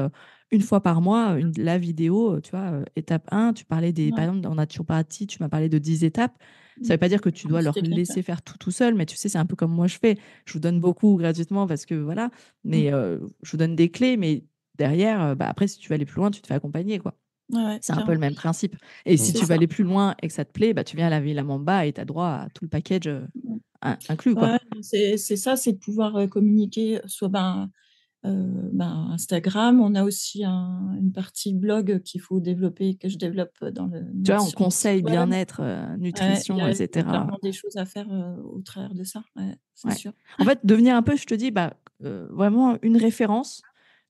une fois par mois la vidéo, tu vois, étape 1. Tu parlais par Ouais. exemple, en naturopathie, tu m'as parlé de 10 étapes. Ça ne veut pas dire que tu dois leur Petite technique, laisser faire tout seul, mais tu sais, c'est un peu comme moi je fais. Je vous donne beaucoup gratuitement parce que voilà, mais je vous donne des clés, mais derrière, après, si tu veux aller plus loin, tu te fais accompagner, quoi. ouais, C'est un peu clairement. le même principe. Et si Mm. C'est tu veux ça. aller plus loin et que ça te plaît, bah, tu viens à la Villa Mamba et tu as droit à tout le package inclus, quoi. Ouais, c'est ça, c'est de pouvoir communiquer, soit Instagram. On a aussi une partie blog qu'il faut développer, que je développe Tu vois, mettre on sur mon site conseille web. bien-être, Ouais, nutrition, il y a etc. clairement des choses à faire au travers de ça, ouais, c'est Ouais. sûr. En fait, devenir un peu, je te dis, vraiment une référence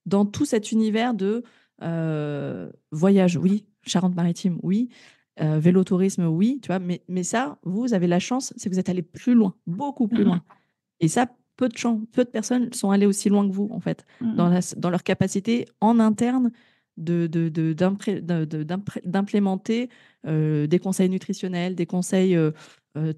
dans tout cet univers de voyage, oui, Charente-Maritime, oui, vélo-tourisme, oui, tu vois, mais ça, vous avez la chance, c'est que vous êtes allé plus loin, beaucoup plus loin. Et ça, peu de personnes sont allées aussi loin que vous, en fait, dans leur capacité en interne d'implémenter des conseils nutritionnels, des conseils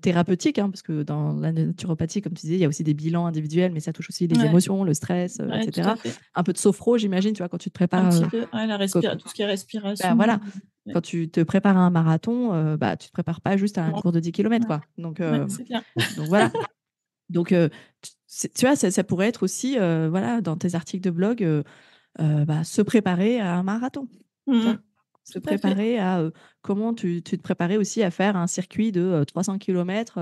thérapeutiques, hein, parce que dans la naturopathie, comme tu disais, il y a aussi des bilans individuels, mais ça touche aussi les Ouais, émotions, le stress, ouais, tout à etc. fait. Un peu de sophro, j'imagine, tu vois, quand tu te Un prépares, petit peu, ouais, co- tout ce qui est respiration. voilà, Ouais. quand tu te prépares à un marathon, tu te prépares pas juste à un Bon, cours de 10 km, ouais, quoi. ouais, c'est clair. Donc voilà. Donc, tu vois, ça pourrait être aussi, voilà, dans tes articles de blog, se préparer à un marathon. Tu vois, se Tout à fait. préparer à comment tu te préparais aussi à faire un circuit de 300 km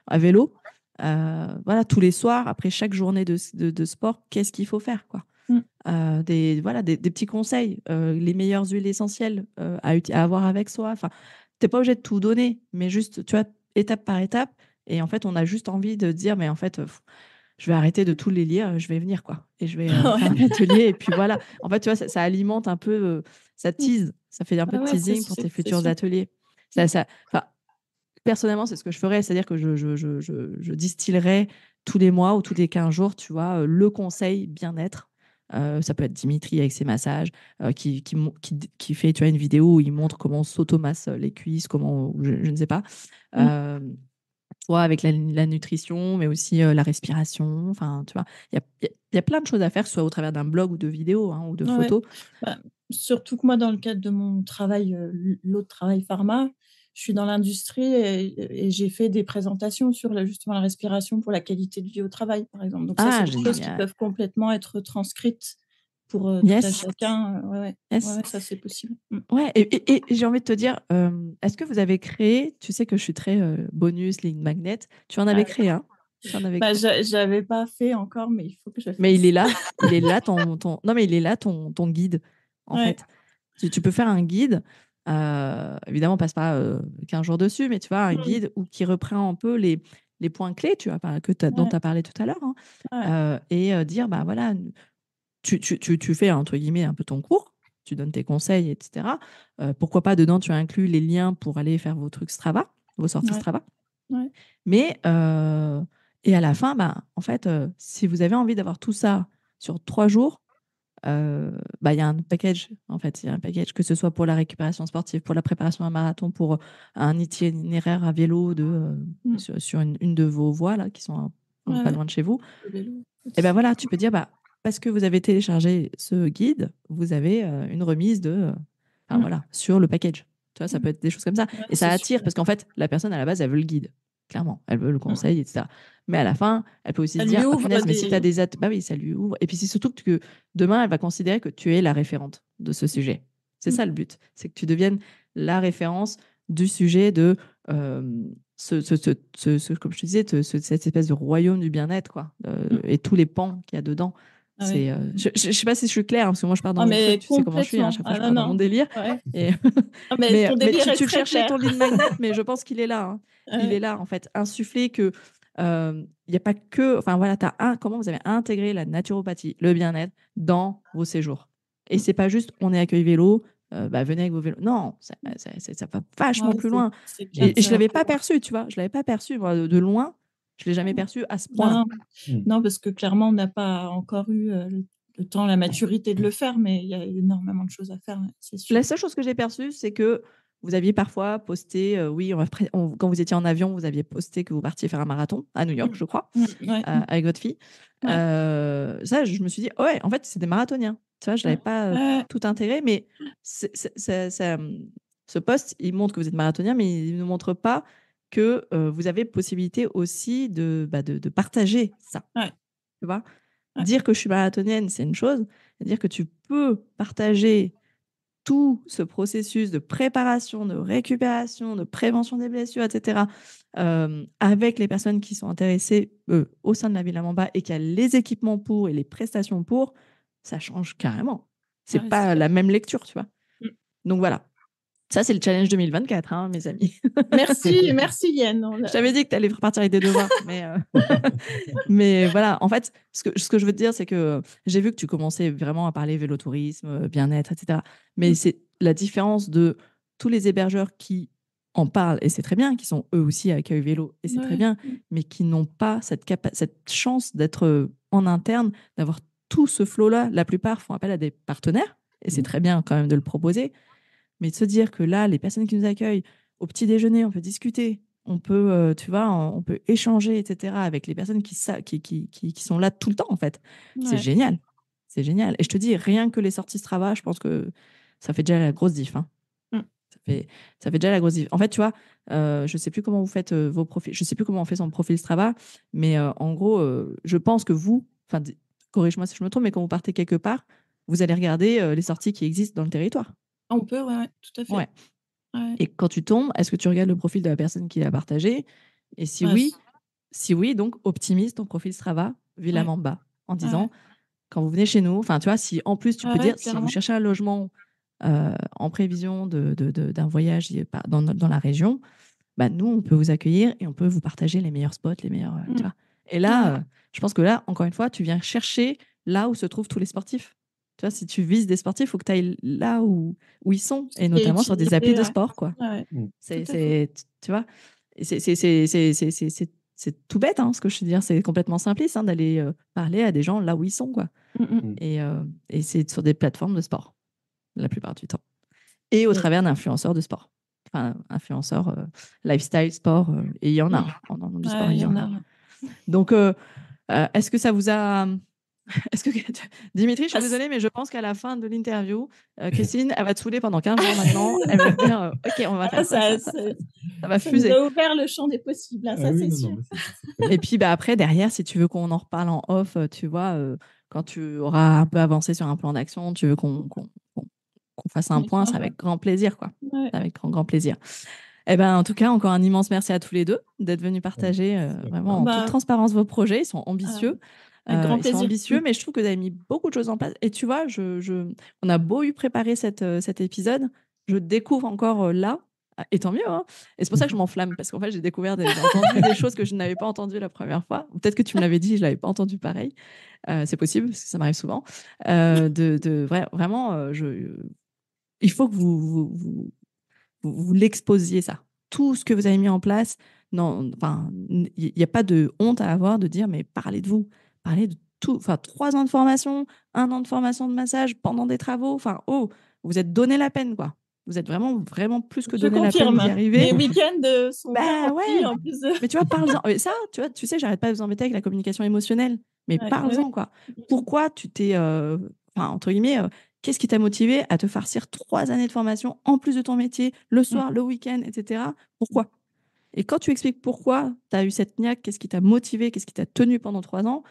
à vélo. Voilà, tous les soirs, après chaque journée de sport, qu'est-ce qu'il faut faire, quoi. Mm. Des petits conseils, les meilleures huiles essentielles à avoir avec soi. Enfin, tu n'es pas obligé de tout donner, mais juste, tu vois, étape par étape. Et en fait, on a juste envie de dire, mais en fait, je vais arrêter de tous les lire, je vais venir, quoi. Et je vais faire Ouais. un atelier. Et puis voilà. En fait, tu vois, ça alimente un peu, ça tease, ça fait un peu Ah de ouais, teasing pour tes c'est futurs sûr. ateliers. Enfin, personnellement, c'est ce que je ferais, c'est-à-dire que je distillerais tous les mois ou tous les 15 jours, tu vois, le conseil bien-être. Ça peut être Dimitri avec ses massages, qui fait, tu vois, une vidéo où il montre comment on s'automasse les cuisses, comment, je ne sais pas. Mm. Toi, avec la nutrition, mais aussi la respiration. Enfin, tu vois, il y a plein de choses à faire, que ce soit au travers d'un blog ou de vidéos, hein, ou de Ouais. photos. Bah, surtout que moi, dans le cadre de mon travail, l'autre travail pharma, je suis dans l'industrie et j'ai fait des présentations sur justement la respiration pour la qualité de vie au travail, par exemple. Donc ça, c'est Ah, des choses qui génial. peuvent complètement être transcrites pour tout à Yes, chacun. Ouais, yes. ça c'est possible. Ouais, et j'ai envie de te dire, est-ce que vous avez créé, tu sais que je suis très bonus, ligne magnet, tu en avais Ah, créé un? Tu en avais bah, créé. j'avais pas fait encore, mais il faut que je le Mais fasse. il est là non mais il est là ton guide, en Ouais, fait. Tu peux faire un guide, évidemment, on passe pas 15 jours dessus, mais tu vois, un mm, guide qui reprend un peu les points clés, tu vois, dont ouais, tu as parlé tout à l'heure, hein, ouais, et dire, bah voilà, tu fais, entre guillemets, un peu ton cours, tu donnes tes conseils, etc. Pourquoi pas, dedans, tu inclus les liens pour aller faire vos trucs Strava, vos sorties ouais, Strava. ouais. Mais, et à la fin, bah, en fait, si vous avez envie d'avoir tout ça sur 3 jours, il y a un package, en fait. Il y a un package, que ce soit pour la récupération sportive, pour la préparation à un marathon, pour un itinéraire à vélo Mm, sur une de vos voies, là, qui sont ouais, pas ouais. loin de chez vous. Le vélo Et ben aussi. voilà, tu peux dire, parce que vous avez téléchargé ce guide, vous avez une remise de, Mm. voilà, sur le package. Tu vois, ça peut être des choses comme ça. Ouais, Et ça c'est attire sûr. parce qu'en fait, la personne à la base, elle veut le guide. Clairement, elle veut le conseil, etc. Mais à la fin, elle peut aussi Ça se lui dire, ah, ouvre punaise, mais si tu as des... des bah oui, ça lui ouvre. Et puis c'est surtout que demain, elle va considérer que tu es la référente de ce sujet. C'est ça le but, c'est que tu deviennes la référence du sujet de comme je te disais, cette espèce de royaume du bien-être, quoi, et tous les pans qu'il y a dedans. Ah ouais. Je sais pas si je suis claire, hein, parce que moi je pars dans Ah, mon truc, mais tu sais comment je suis, hein, à complètement. chaque fois Ah je non, pars dans mon non. délire. Ouais. Et Ah, mais ton mais délire est tu le très cherchais, clair. ton lead magnet, mais je pense qu'il est là. Hein. Il Ouais. est là, en fait. Insuffler que il n'y a pas que. Enfin, voilà, comment vous avez intégré la naturopathie, le bien-être dans vos séjours. Et c'est pas juste on est accueil vélo, venez avec vos vélos. Non, ça va vachement Ouais, plus loin. c'est clair Et que je ne ça va l'avais plus pas loin. perçu, tu vois. Je ne l'avais pas perçu, moi, de loin. Je ne l'ai jamais perçu à ce point-là. Non, non, parce que clairement, on n'a pas encore eu le temps, la maturité de le faire, mais il y a énormément de choses à faire, c'est sûr. La seule chose que j'ai perçue, c'est que vous aviez parfois posté, quand vous étiez en avion, vous aviez posté que vous partiez faire un marathon à New York, je crois, Ouais. avec votre fille. Ouais. Ça, je me suis dit, oh ouais, en fait, c'est des marathoniens. Tu vois, je ne l'avais pas Ouais. tout intégré, mais ce post, il montre que vous êtes marathonien, mais il ne montre pas que vous avez possibilité aussi de partager ça. Ouais. Tu vois, Ouais. dire que je suis marathonienne, c'est une chose. Dire que tu peux partager tout ce processus de préparation, de récupération, de prévention des blessures, etc., avec les personnes qui sont intéressées au sein de la Villa Mamba et qui a les équipements pour et les prestations pour, ça change carrément. C'est Ouais, pas c'est la même lecture, tu vois. Mm. Donc voilà. Ça, c'est le challenge 2024, hein, mes amis. Merci Yann. Je t'avais dit que tu allais repartir avec des devoirs, mais voilà. En fait, ce que je veux te dire, c'est que j'ai vu que tu commençais vraiment à parler vélotourisme, bien-être, etc. Mais c'est la différence de tous les hébergeurs qui en parlent, et c'est très bien, qui sont eux aussi à accueil vélo, et c'est très bien, mais qui n'ont pas cette chance d'être en interne, d'avoir tout ce flow-là. La plupart font appel à des partenaires, et c'est très bien quand même de le proposer. Mais de se dire que là, les personnes qui nous accueillent, au petit déjeuner, on peut discuter, on peut, tu vois, on peut échanger, etc., avec les personnes qui sont là tout le temps, en fait. C'est génial. C'est génial. Et je te dis, rien que les sorties Strava, je pense que ça fait déjà la grosse diff. Hein. Ça fait déjà la grosse diff. En fait, tu vois, je ne sais plus comment vous faites vos profils. Je ne sais plus comment on fait son profil Strava, mais en gros, je pense que vous, enfin, corrige-moi si je me trompe, mais quand vous partez quelque part, vous allez regarder les sorties qui existent dans le territoire. On peut, ouais, tout à fait. Ouais. Ouais. Et quand tu tombes, est-ce que tu regardes le profil de la personne qui l'a partagé? Et si oui, donc optimise ton profil Strava, Villa Mamba, en disant, quand vous venez chez nous, enfin, tu vois, si en plus tu peux dire, si vous cherchez un logement en prévision d'un voyage dans la région, bah, nous, on peut vous accueillir et on peut vous partager les meilleurs spots, les meilleurs, tu vois. Et là, je pense que là, encore une fois, tu viens chercher là où se trouvent tous les sportifs. Tu vois, si tu vises des sportifs, il faut que tu ailles là où ils sont, et notamment sur des applis de sport, quoi. Tu vois, c'est tout bête, hein, ce que je veux dire. C'est complètement simpliste hein, d'aller parler à des gens là où ils sont, quoi. Et c'est sur des plateformes de sport, la plupart du temps. Et au travers d'influenceurs de sport. Enfin, influenceurs lifestyle, sport, et il y en a. En du sport, il y en a. Donc, est-ce que ça vous a... Est-ce que Dimitri, je suis désolée, mais je pense qu'à la fin de l'interview, Christine, elle va te saouler pendant 15 jours maintenant. Elle va te dire, OK, on va faire ça va fuser. Ça nous a ouvert le champ des possibles, là, ça c'est sûr. Et puis après, derrière, si tu veux qu'on en reparle en off, tu vois, quand tu auras un peu avancé sur un plan d'action, tu veux qu'on fasse un point, c'est avec grand plaisir, quoi. Avec grand plaisir. Eh ben, en tout cas, encore un immense merci à tous les deux d'être venus partager vraiment en toute transparence vos projets. Ils sont ambitieux. Avec grand plaisir. Ils sont ambitieux, mais je trouve que vous avez mis beaucoup de choses en place. Et tu vois, on a beau eu préparer cet épisode, je découvre encore là, et tant mieux. Hein. Et c'est pour ça que je m'enflamme, parce qu'en fait, j'ai entendu des choses que je n'avais pas entendues la première fois. Peut-être que tu me l'avais dit, je ne l'avais pas entendu pareil. C'est possible, parce que ça m'arrive souvent. Vraiment, il faut que vous l'exposiez, ça. Tout ce que vous avez mis en place, il n'y a pas de honte à avoir de dire, mais parlez de vous. Parlez de tout. Enfin, 3 ans de formation, 1 an de formation de massage pendant des travaux. Enfin, vous êtes donné la peine, quoi. Vous êtes vraiment plus que donné la peine d'y arriver. Les week-ends sont ouais. en plus. Mais tu vois, parle-en. Ça, tu sais, j'arrête pas de vous embêter avec la communication émotionnelle. Mais parle-en, quoi. Pourquoi tu t'es, entre guillemets, qu'est-ce qui t'a motivé à te farcir 3 années de formation en plus de ton métier, le soir, le week-end, etc. Pourquoi? Et quand tu expliques pourquoi tu as eu cette niaque, qu'est-ce qui t'a motivé, qu'est-ce qui t'a tenu pendant 3 ans,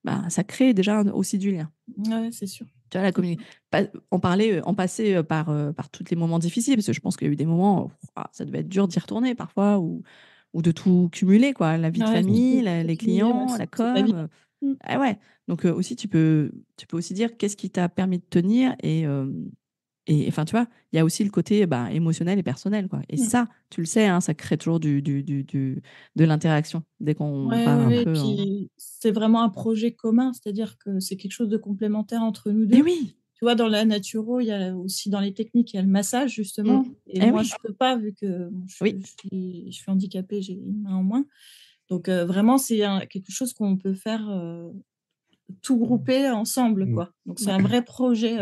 bah, ça crée déjà aussi du lien. Ouais, c'est sûr. Tu vois, on passait par tous les moments difficiles, parce que je pense qu'il y a eu des moments où ça devait être dur d'y retourner parfois, ou de tout cumuler, quoi. La vie de Ouais, famille, tout les cumuler, ouais, clients, la c'est pas évident. com. Ah ouais. Donc aussi, tu peux aussi dire qu'est-ce qui t'a permis de tenir, et enfin, tu vois, il y a aussi le côté émotionnel et personnel, quoi. Et ça, tu le sais, hein, ça crée toujours de l'interaction dès qu'on Ouais, parle un ouais, et peu. puis c'est vraiment un projet commun, c'est-à-dire que c'est quelque chose de complémentaire entre nous Eh 2. oui, Tu vois, dans la naturo, il y a aussi dans les techniques, il y a le massage justement et eh moi oui, je peux pas vu que bon, oui, je suis handicapée, j'ai une main en moins. Donc vraiment c'est quelque chose qu'on peut faire, tout grouper ensemble, quoi. Donc c'est ouais. un vrai projet,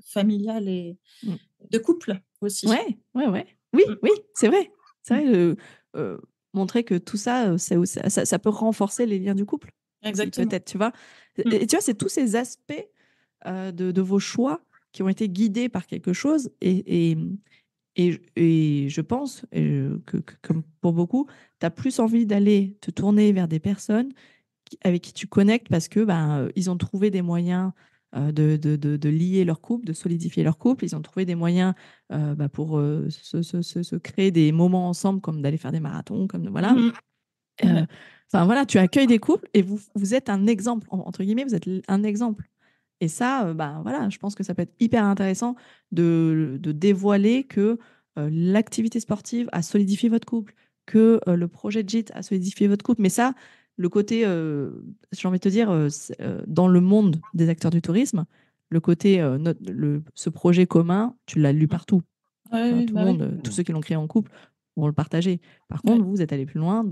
familial et Mm. de couple aussi. Ouais, ouais, ouais. Oui, Mmh. oui, c'est vrai. C'est Mmh. vrai, montrer que tout ça, ça peut renforcer les liens du couple aussi, Exactement. peut-être, tu vois. Mmh. Et tu vois, c'est tous ces aspects de vos choix qui ont été guidés par quelque chose. Et je pense que comme pour beaucoup, tu as plus envie d'aller te tourner vers des personnes avec qui tu connectes parce que ils ont trouvé des moyens de lier leur couple, de solidifier leur couple. Ils ont trouvé des moyens pour se créer des moments ensemble, comme d'aller faire des marathons, comme voilà. Mmh mh. Ouais. Enfin voilà, tu accueilles des couples et vous êtes un exemple, entre guillemets, vous êtes un exemple. Et ça, voilà, je pense que ça peut être hyper intéressant de dévoiler que l'activité sportive a solidifié votre couple, que le projet de gîte a solidifié votre couple. Mais ça, le côté, j'ai envie de te dire, dans le monde des acteurs du tourisme, le côté, ce projet commun, tu l'as lu Mmh. partout. Ouais, Tu vois, ouais, tout le bah, oui. monde, tous ceux qui l'ont créé en couple vont le partager. Par Ouais. contre, vous êtes allé plus loin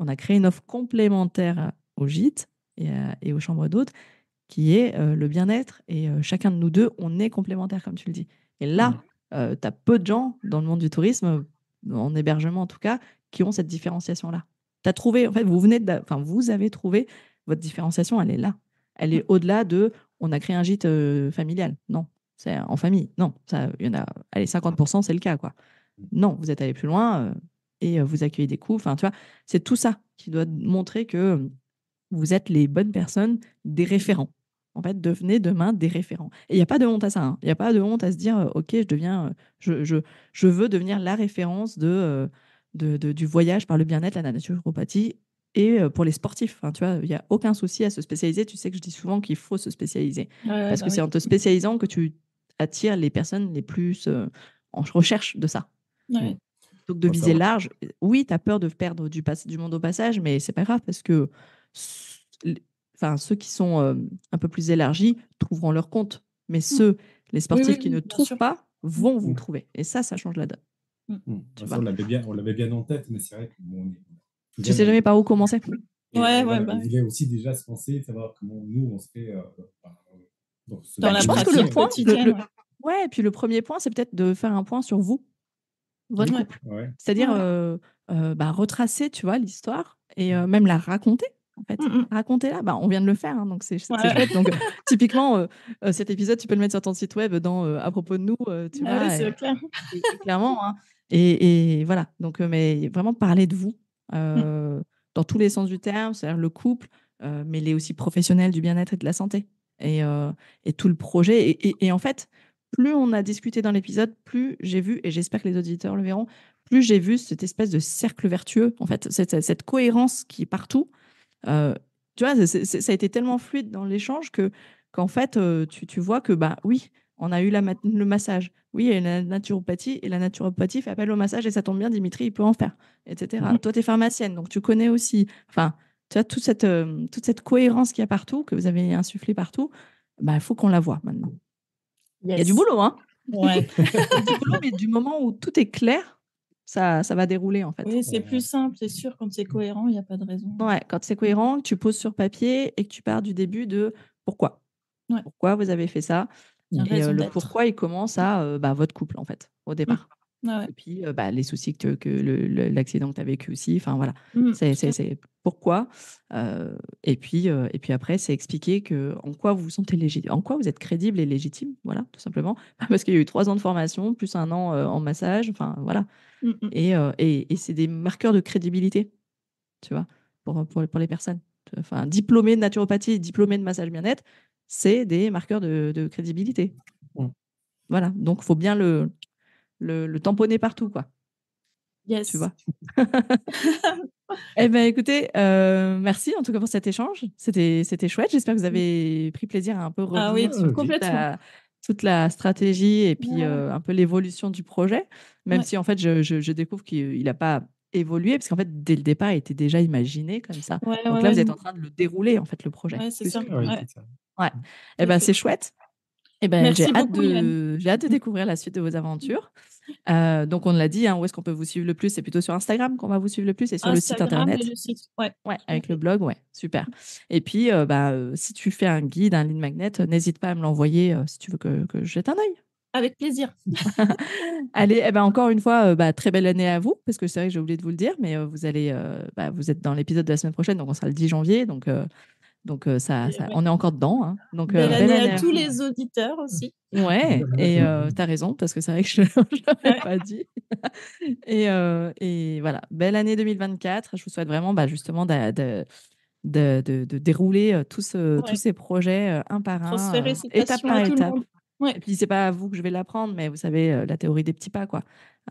on a créé une offre complémentaire au gîte et aux chambres d'hôtes qui est le bien-être. Et chacun de nous deux, on est complémentaires, comme tu le dis. Et là, tu as peu de gens dans le monde du tourisme, en hébergement en tout cas, qui ont cette différenciation-là. Tu as trouvé, en fait, vous avez trouvé votre différenciation, elle est là. Elle est au-delà de on a créé un gîte familial. Non, c'est en famille. Non, ça, il y en a, allez, 50%, c'est le cas, quoi. Non, vous êtes allé plus loin et vous accueillez des couples. Enfin, tu vois, c'est tout ça qui doit montrer que vous êtes les bonnes personnes, des référents. En fait, devenez demain des référents. Et il n'y a pas de honte à ça, hein. Il n'y a pas de honte à se dire, OK, je veux devenir la référence du voyage par le bien-être, la naturopathie et pour les sportifs. Enfin, tu vois, il n'y a aucun souci à se spécialiser. Tu sais que je dis souvent qu'il faut se spécialiser. Ouais, Parce bah, que c'est oui. en te spécialisant que tu attires les personnes les plus en recherche de ça. Ouais. Donc de viser large, oui, tu as peur de perdre du monde au passage, mais c'est pas grave parce que ceux qui sont un peu plus élargis trouveront leur compte. Mais Mmh. les Oui, sportifs oui, qui oui, ne bien trouvent sûr. pas vont vous Mmh. trouver. Et ça change la donne. Tu Ça, vois. on l'avait bien en tête, mais c'est vrai que bon, on Tu vient sais jamais par où commencer. et Ouais, ouais, voilà, bah, on ouais. voulait aussi déjà se penser, savoir comment nous on se fait dans ce Dans la Je pense que le pratique métier. point, quotidienne, ouais. ouais, et puis le premier point, c'est peut-être de faire un point sur vous, votre Oui, Ouais. couple. ouais. C'est-à-dire Ouais. retracer, tu vois, l'histoire et même la raconter, en fait. Mmh mh. Raconter-la, on vient de le faire, hein, donc c'est Ouais. chouette. Donc, typiquement, cet épisode, tu peux le mettre sur ton site web dans à propos de nous, tu Ah ouais, vois, c'est clair. et clairement, hein. Et voilà. Donc, mais vraiment parler de vous Mmh. dans tous les sens du terme, c'est-à-dire le couple, mais les aussi professionnels du bien-être et de la santé. Et tout le projet. Et en fait, plus on a discuté dans l'épisode, plus j'ai vu, et j'espère que les auditeurs le verront, plus j'ai vu cette espèce de cercle vertueux, en fait, cette cohérence qui est partout. Euh, Tu vois, ça a été tellement fluide dans l'échange qu'en fait, tu vois que, oui, on a eu le massage. Oui, il y a la naturopathie, et la naturopathie fait appel au massage, et ça tombe bien, Dimitri, il peut en faire, etc. Mmh. Toi, tu es pharmacienne, donc tu connais aussi. Enfin, tu vois, toute cette cohérence qu'il y a partout, que vous avez insufflée partout, il faut qu'on la voie maintenant. Il y a du Yes. boulot, hein. Ouais. Il y a du boulot, mais du moment où tout est clair, ça va dérouler, en fait. Oui, c'est plus simple, c'est sûr, quand c'est cohérent, il y a pas de raison. Ouais, quand c'est cohérent, que tu poses sur papier et que tu pars du début de pourquoi. Ouais, Pourquoi vous avez fait ça? une Et raison le d'être. pourquoi, il commence à votre couple, en fait, au Mmh. départ. Ah ouais. Et puis, les soucis que l'accident que tu as vécu aussi. Enfin, voilà. Mmh, C'est pourquoi. Et puis après, c'est expliquer en quoi vous vous sentez légitime, en quoi vous êtes crédible et légitime. Voilà, tout simplement. Parce qu'il y a eu 3 ans de formation, plus 1 an en massage. Enfin, voilà. Et c'est des marqueurs de crédibilité, tu vois, pour les personnes. Enfin, diplômé de naturopathie, diplômé de massage bien-être, c'est des marqueurs de crédibilité. Voilà. Donc, il faut bien le tamponner partout, quoi. Yes. Tu vois. Eh ben, écoutez, merci en tout cas pour cet échange. C'était chouette. J'espère que vous avez pris plaisir à un peu Ah oui, revenir sur complètement. toute la stratégie et puis Ouais. un peu l'évolution du projet, même si en fait je découvre qu'il n'a pas évolué, parce qu'en fait dès le départ il était déjà imaginé comme ça. Ouais, Donc ouais, là ouais. vous êtes en train de le dérouler en fait, le projet. Ouais, c'est Plus ça. que... Oui, Ouais, c'est ça. Ouais. tout Eh à ben, fait. c'est chouette. Eh ben, Merci beaucoup, Yann. j'ai hâte de découvrir la suite de vos aventures. Donc, on l'a dit, hein, où est-ce qu'on peut vous suivre le plus? C'est plutôt sur Instagram qu'on va vous suivre le plus et sur le site Instagram et internet. le site. Ouais, Ouais, tout à avec le fait. blog, ouais, super. Et puis, si tu fais un guide, un lead magnet, n'hésite pas à me l'envoyer si tu veux que je jette un œil. Avec plaisir. Allez, eh ben, encore une fois, très belle année à vous, parce que c'est vrai que j'ai oublié de vous le dire, mais vous êtes dans l'épisode de la semaine prochaine, donc on sera le 10 janvier, donc Et ouais. on est encore dedans, hein. Donc, Belle belle année année à à tous vous. les auditeurs aussi. Ouais, et tu as raison, parce que c'est vrai que je ne l'avais Ouais. pas dit. Et voilà, belle année 2024. Je vous souhaite vraiment justement de dérouler tous Ouais. ces projets un par un, étape Félicitations par à tout le étape. monde. Ouais. Et puis, c'est pas à vous que je vais l'apprendre, mais vous savez, la théorie des petits pas, quoi.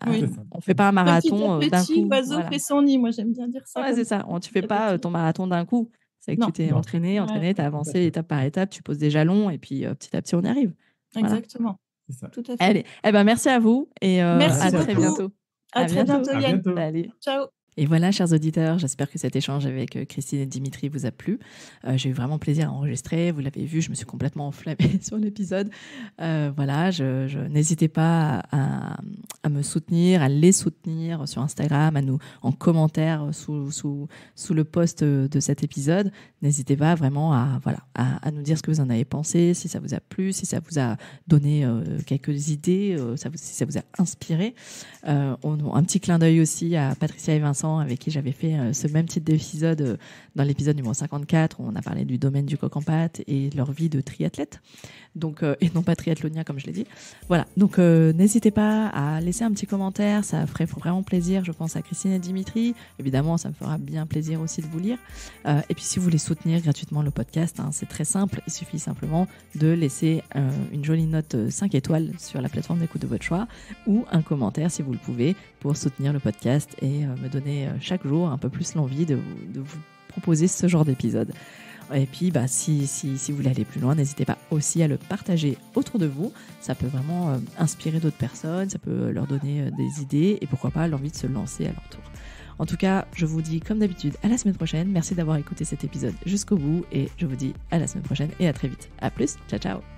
Oui. C'est ça. On fait pas un Petit à marathon d'un petit, coup. l'oiseau Voilà. fait son nid. Moi, j'aime bien dire ça Ouais, comme c'est ça. ça. Tu fais Petit à pas petit. ton marathon d'un coup. C'est que Non. tu t'es Non. entraîné, Ouais, tu as avancé étape par étape, tu poses des jalons, et puis petit à petit, on y arrive. Voilà. exactement. C'est ça. Tout à fait. Allez, eh ben, merci à vous et Merci à Merci à très toi. beaucoup. bientôt. À très bientôt. bientôt, À Yann. bientôt. Salut. Ciao. Et voilà, chers auditeurs, j'espère que cet échange avec Christine et Dimitri vous a plu. J'ai eu vraiment plaisir à enregistrer. Vous l'avez vu, je me suis complètement enflammée sur l'épisode. Voilà, n'hésitez pas à me soutenir, à les soutenir sur Instagram, à nous en commentaire sous le post de cet épisode. N'hésitez pas vraiment à nous dire ce que vous en avez pensé, si ça vous a plu, si ça vous a donné quelques idées, si ça vous a inspiré. Un petit clin d'œil aussi à Patricia et Vincent, avec qui j'avais fait ce même type d'épisode dans l'épisode numéro 54, où on a parlé du domaine du coq en pâte et de leur vie de triathlète, donc, et non pas triathlonien comme je l'ai dit. Voilà, donc n'hésitez pas à laisser un petit commentaire, ça ferait vraiment plaisir, je pense, à Christine et Dimitri. Évidemment, ça me fera bien plaisir aussi de vous lire. Et puis si vous voulez soutenir gratuitement le podcast, hein, c'est très simple, il suffit simplement de laisser une jolie note 5 étoiles sur la plateforme d'écoute de votre choix, ou un commentaire si vous le pouvez, pour soutenir le podcast et me donner chaque jour un peu plus l'envie de vous proposer ce genre d'épisode. Et puis, si vous voulez aller plus loin, n'hésitez pas aussi à le partager autour de vous. Ça peut vraiment inspirer d'autres personnes, ça peut leur donner des idées et pourquoi pas l'envie de se lancer à leur tour. En tout cas, je vous dis comme d'habitude à la semaine prochaine. Merci d'avoir écouté cet épisode jusqu'au bout et je vous dis à la semaine prochaine et à très vite. À plus, ciao ciao.